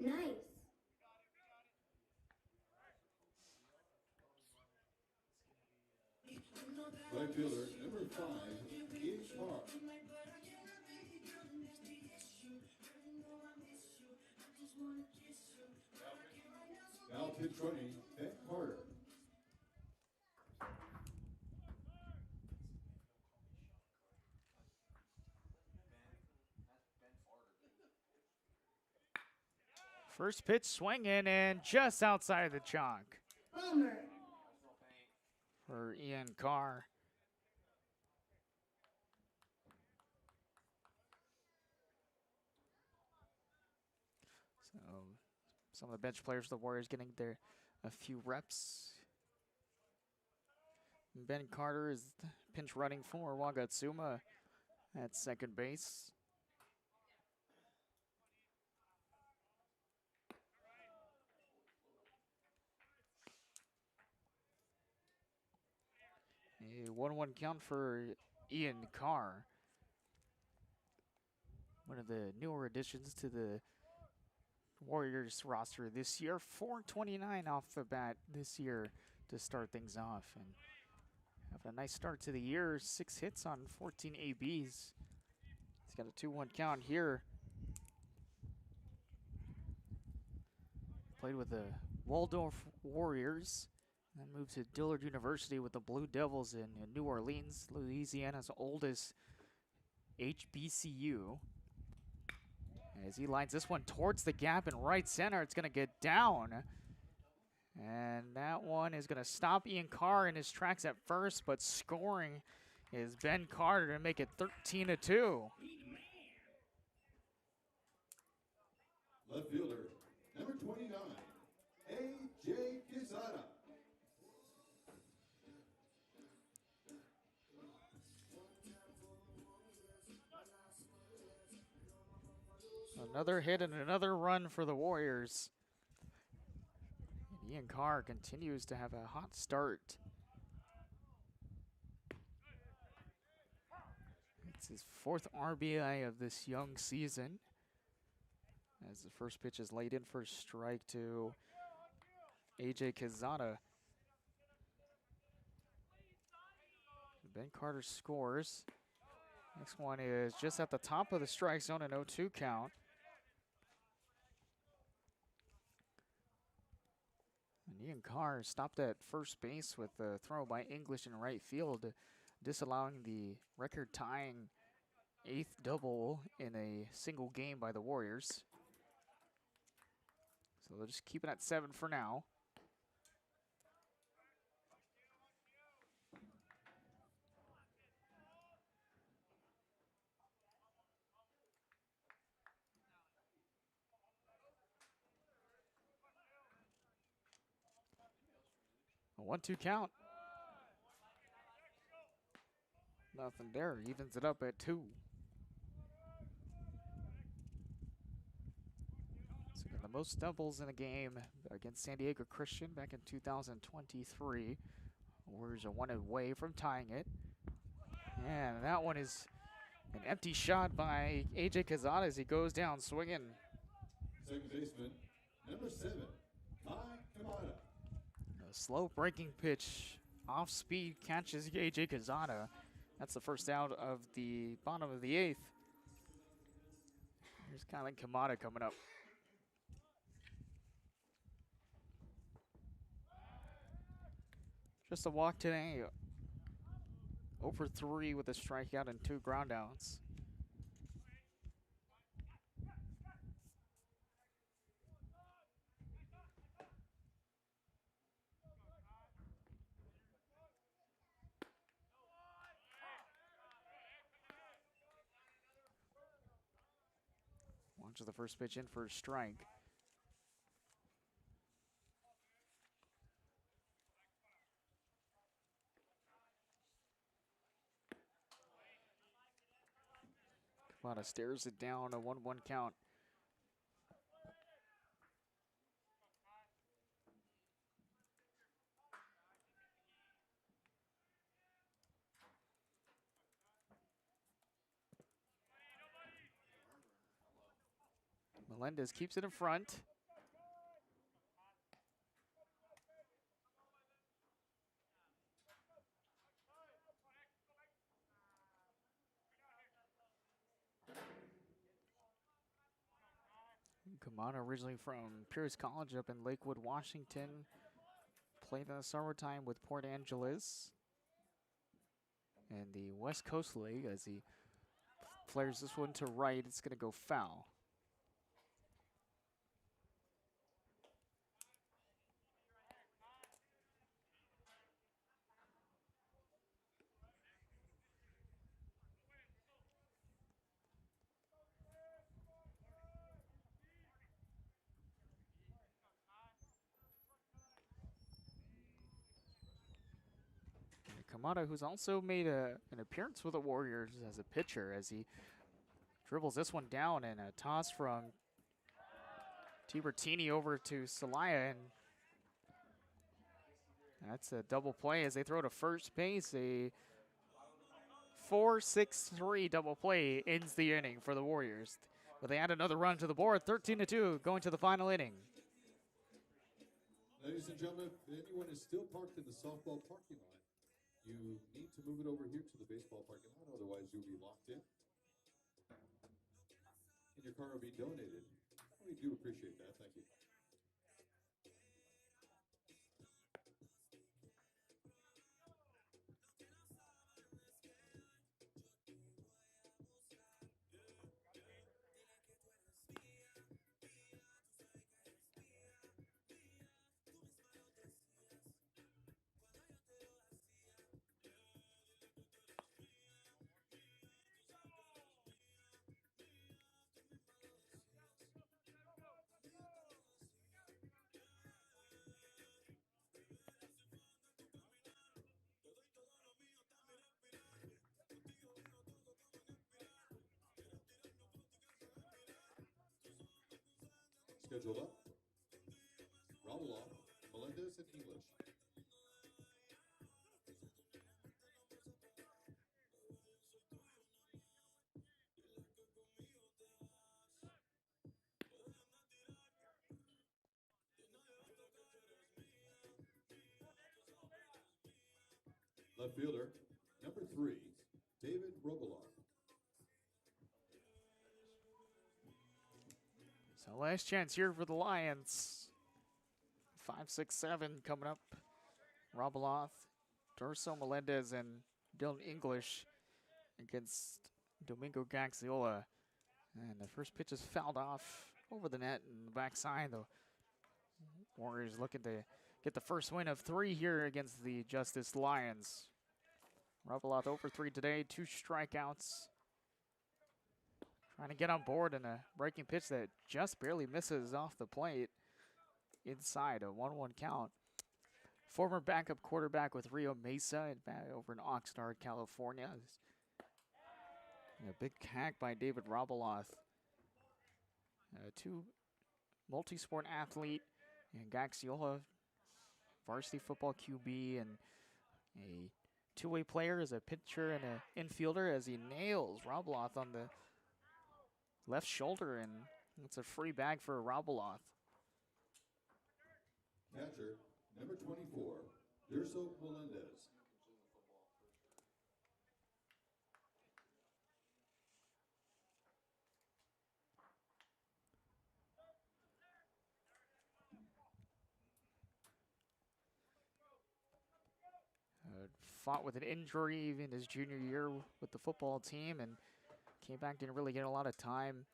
Nice. Right fielder, number 5, Ian Carr. Now pitch running, Ben Carter. First pitch swinging and just outside the chalk for Ian Carr. So some of the bench players for the Warriors getting a few reps. Ben Carter is pinch running for Wagatsuma at second base. A 1-1 count for Ian Carr. One of the newer additions to the Warriors roster this year. 429 off the bat this year to start things off. And having a nice start to the year. 6 hits on 14 ABs. He's got a 2-1 count here. Played with the Waldorf Warriors. Then moved to Dillard University with the Blue Devils in New Orleans, Louisiana's oldest HBCU. As he lines this one towards the gap in right center, it's going to get down. And that one is going to stop Ian Carr in his tracks at first, but scoring is Ben Carter to make it 13-2. Left fielder, number 29, A.J. Quezada. Another hit and another run for the Warriors. And Ian Carr continues to have a hot start. It's his 4th RBI of this young season. As the first pitch is laid in for a strike to A.J. Quezada. Ben Carter scores. Next one is just at the top of the strike zone, an 0-2 count. And Ian Carr stopped at first base with the throw by English in right field, disallowing the record-tying 8th double in a single game by the Warriors. So they'll just keep it at 7 for now. A 1-2 count. Nothing there. Evens it up at 2. So again, the most doubles in a game against San Diego Christian back in 2023. Warriors are 1 away from tying it. And that one is an empty shot by A.J. Quezada as he goes down swinging. Second baseman, number 7, Kai Kamada. A slow breaking pitch, off speed, catches A.J. Quezada. That's the first out of the bottom of the 8th. Here's Kylan Kamada coming up. Just a walk today. Over 3 with a strikeout and 2 groundouts. Launches the first pitch in for a strike. Kamada stares it down, a 1-1 count. Melendez keeps it in front. Kamada, originally from Pierce College up in Lakewood, Washington. Played in the summertime with Port Angeles and the West Coast League. As he flares this one to right, it's going to go foul. Kamada, who's also made an appearance with the Warriors as a pitcher, as he dribbles this one down, and a toss from Tibertini over to Celaya, and that's a double play as they throw to first base. A 4-6-3 double play ends the inning for the Warriors. But they add another run to the board, 13-2, going to the final inning. Ladies and gentlemen, if anyone is still parked in the softball parking lot, you need to move it over here to the baseball parking lot, otherwise you'll be locked in. And your car will be donated. We do appreciate that, thank you. Scheduled up, Raveloff, Melendez, and English. Left fielder, number 3, David Robeloff. So last chance here for the Lions. 5-6-7 coming up. Robaloth, Durso Melendez, and Dylan English against Domingo Gaxiola. And the first pitch is fouled off over the net in the backside. The Warriors looking to get the first win of 3 here against the Justice Lions. Robaloth over 3 today, 2 strikeouts. Trying to get on board in a breaking pitch that just barely misses off the plate inside a 1-1 count. Former backup quarterback with Rio Mesa over in Oxnard, California. A big hack by David Robaloth. 2 multi-sport athlete, and Gaxiola, varsity football QB, and a 2-way player as a pitcher and an infielder, as he nails Robaloth on the left shoulder, and it's a free bag for Robaloth. Catcher, number 24, Durso Melendez. Fought with an injury even his junior year with the football team, and came back, didn't really get a lot of time.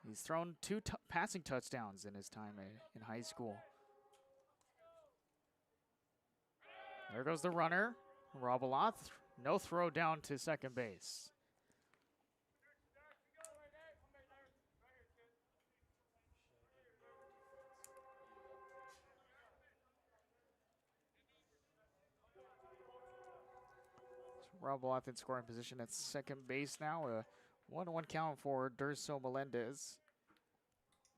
He's thrown 2 passing touchdowns in his time in high school. There goes the runner. Robaloth, no throw down to second base. Robaloth in scoring position at second base now. A 1-1 count for Durso Melendez.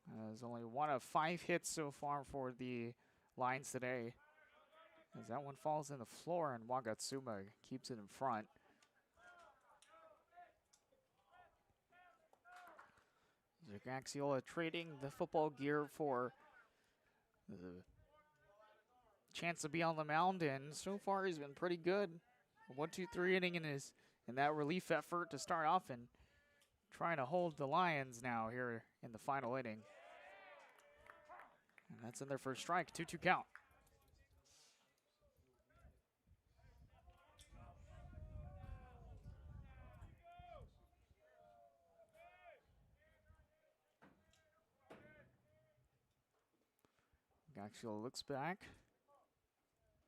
There's only 1 of 5 hits so far for the Lions today, as that one falls in the floor and Wagatsuma keeps it in front. Gaxiola trading the football gear for the chance to be on the mound, and so far he's been pretty good. 1-2-3 inning in that relief effort to start off, and trying to hold the Lions now here in the final inning. And that's in their first strike, 2-2 count. Gaxiola looks back.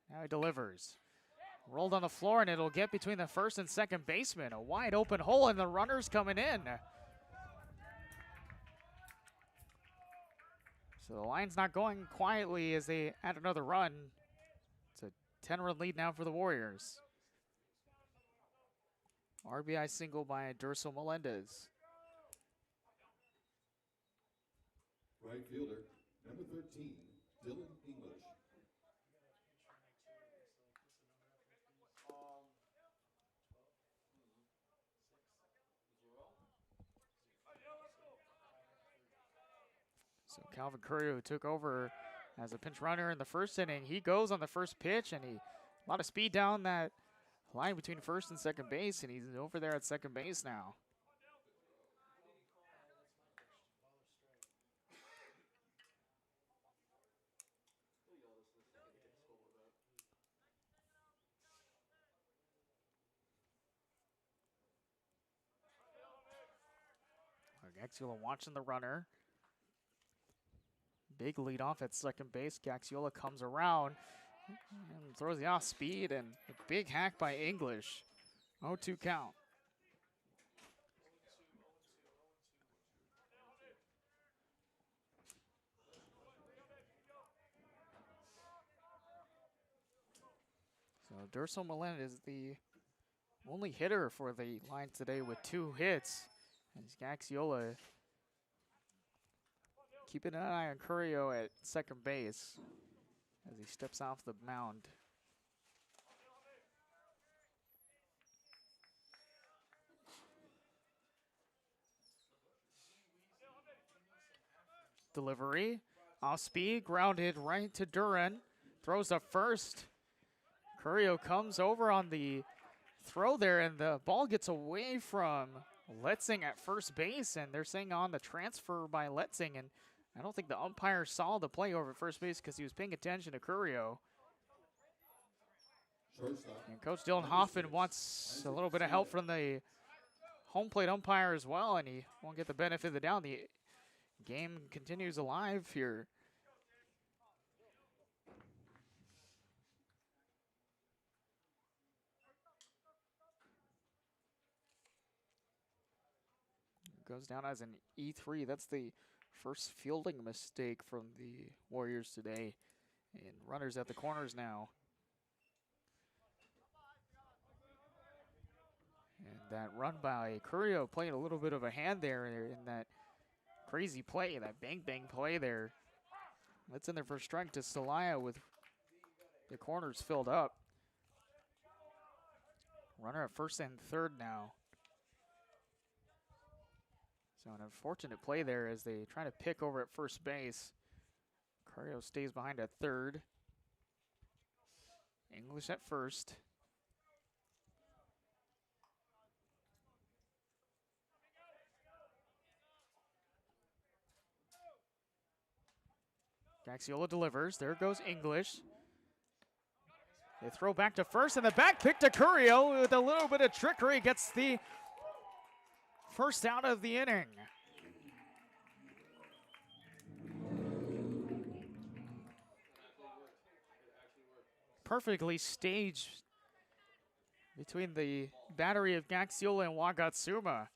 Now he delivers. Rolled on the floor, and it'll get between the first and second baseman. A wide open hole, and the runner's coming in. So the line's not going quietly as they add another run. It's a 10-run lead now for the Warriors. RBI single by Durso Melendez. Right fielder, number 13, Dylan English. So Calvin Curry, who took over as a pinch runner in the first inning, he goes on the first pitch, and a lot of speed down that line between first and second base, and he's over there at second base now. Gaxiola watching the runner. Big lead off at second base. Gaxiola comes around and throws the off speed, and a big hack by English. 0-2 count. So Durso Melendez is the only hitter for the line today with 2 hits. And Gaxiola keeping an eye on Curio at second base as he steps off the mound. Delivery, off speed, grounded right to Duran. Throws up first. Curio comes over on the throw there, and the ball gets away from Letzing at first base, and they're saying on the transfer by Letzing, and I don't think the umpire saw the play over at first base because he was paying attention to Curio. Shortstop. And Coach Dylan Hoffman wants a little bit of help from the home plate umpire as well, and he won't get the benefit of the doubt. The game continues alive here. Goes down as an E3. That's the first fielding mistake from the Warriors today. And runners at the corners now. And that run by Curio playing a little bit of a hand there in that crazy play, that bang-bang play there. That's in their first strike to Celaya with the corners filled up. Runner at first and third now. So an unfortunate play there as they try to pick over at first base. Curio stays behind at third. English at first. Gaxiola delivers. There goes English. They throw back to first, and the back pick to Curio with a little bit of trickery. Gets the first out of the inning. Perfectly staged between the battery of Gaxiola and Wagatsuma.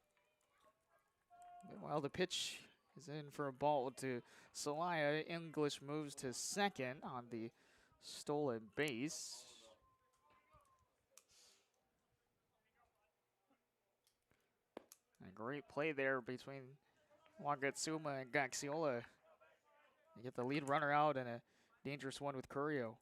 While the pitch is in for a ball to Celaya, English moves to second on the stolen base. A great play there between Wagatsuma and Gaxiola. They get the lead runner out and a dangerous one with Curio.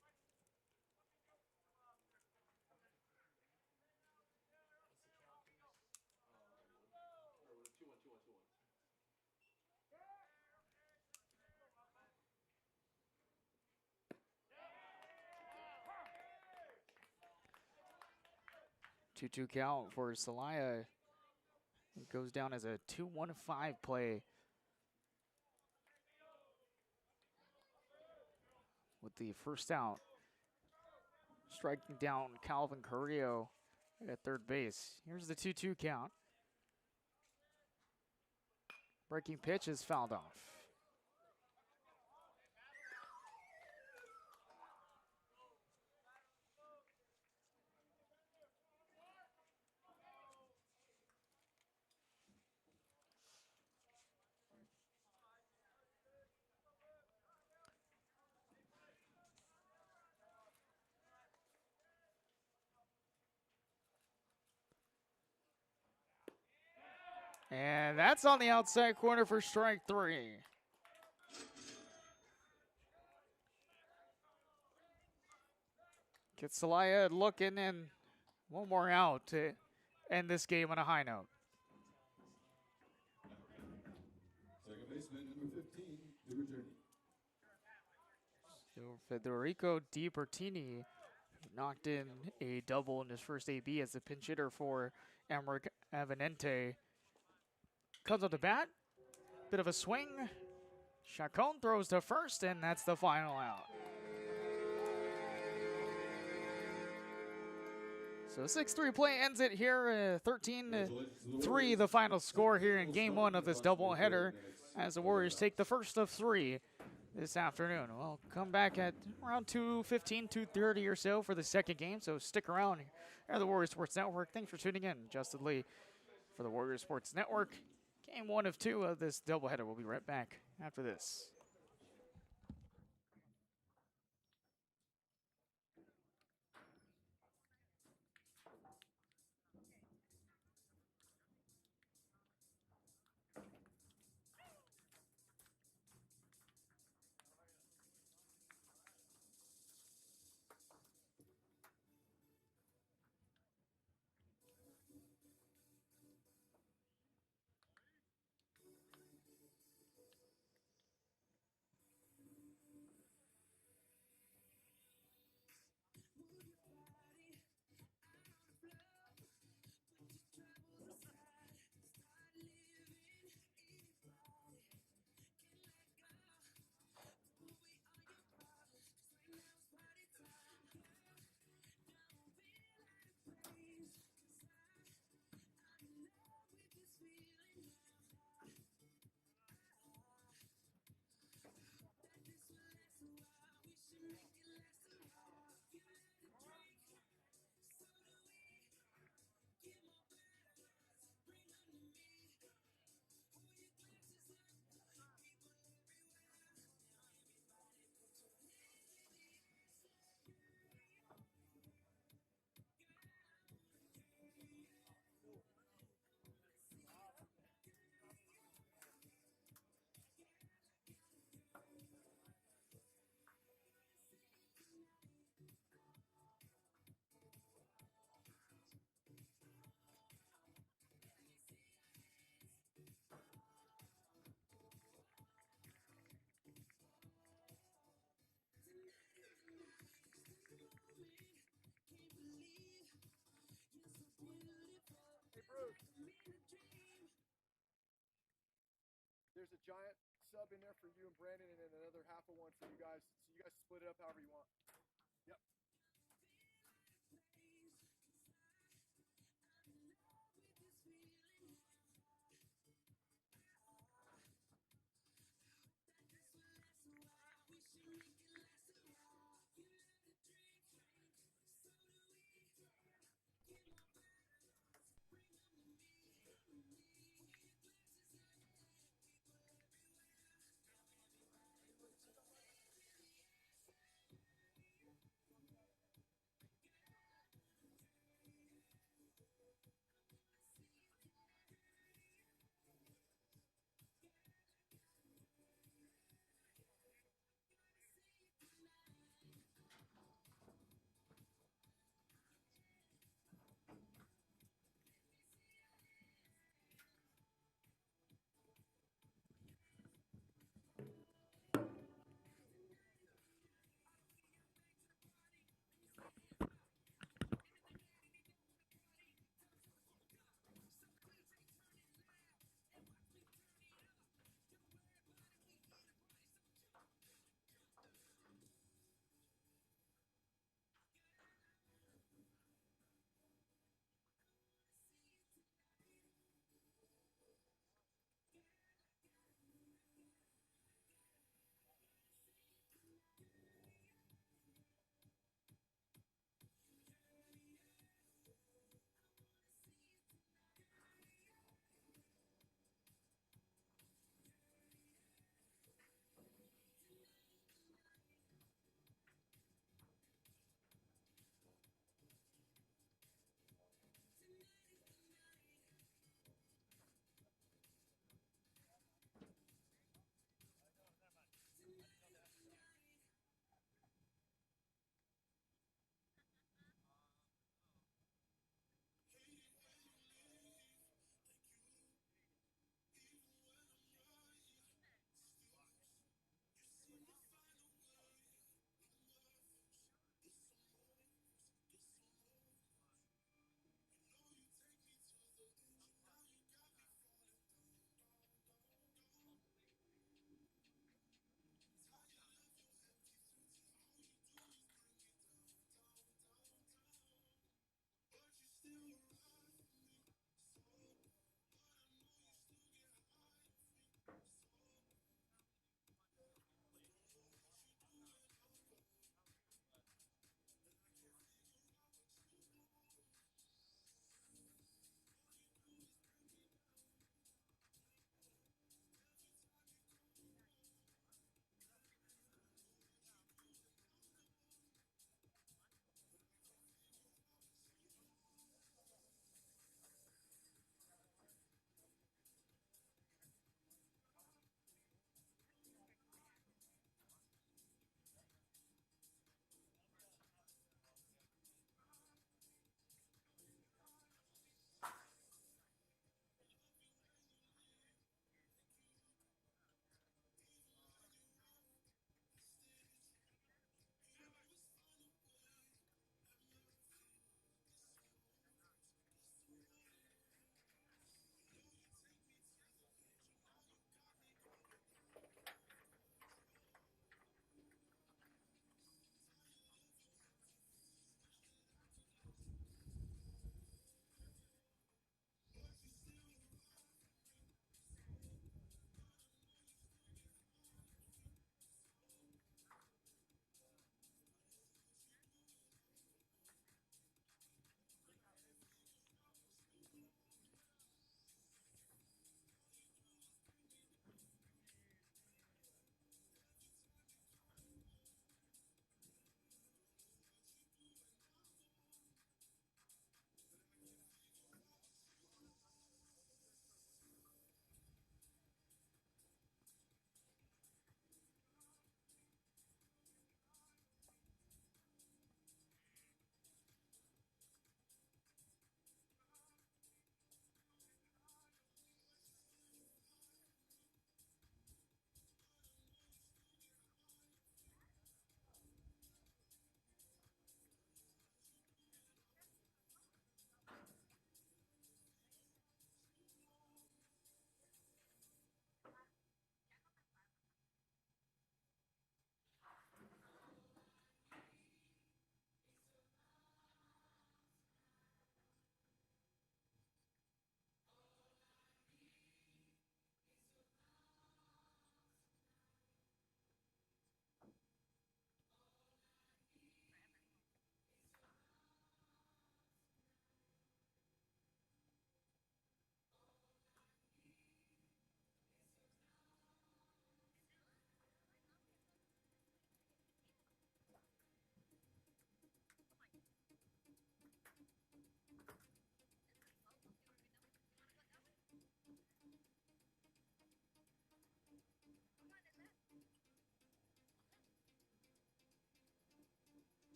Two count for Celaya. It goes down as a 2-1-5 play with the first out. Striking down Calvin Carrillo at third base. Here's the 2-2 count. Breaking pitch is fouled off. And that's on the outside corner for strike 3. Kitsalaya looking, and one more out to end this game on a high note. Second baseman, number 15, to return. So Federico Di Bertini knocked in a double in his first AB as the pinch hitter for Emerick Avenente. Comes up to bat, bit of a swing. Chacon throws to first, and that's the final out. So 6-3 play ends it here, 13-3 the final score here in game 1 of this doubleheader as the Warriors take the first of 3 this afternoon. We'll come back at around 2:15, 2:30 or so for the second game, so stick around here at the Warriors Sports Network. Thanks for tuning in. Justin Lee for the Warriors Sports Network. Game 1 of 2 of this doubleheader. We'll be right back after this. There's a giant sub in there for you and Brandon, and then another half of one for you guys. So you guys split it up however you want. Yep.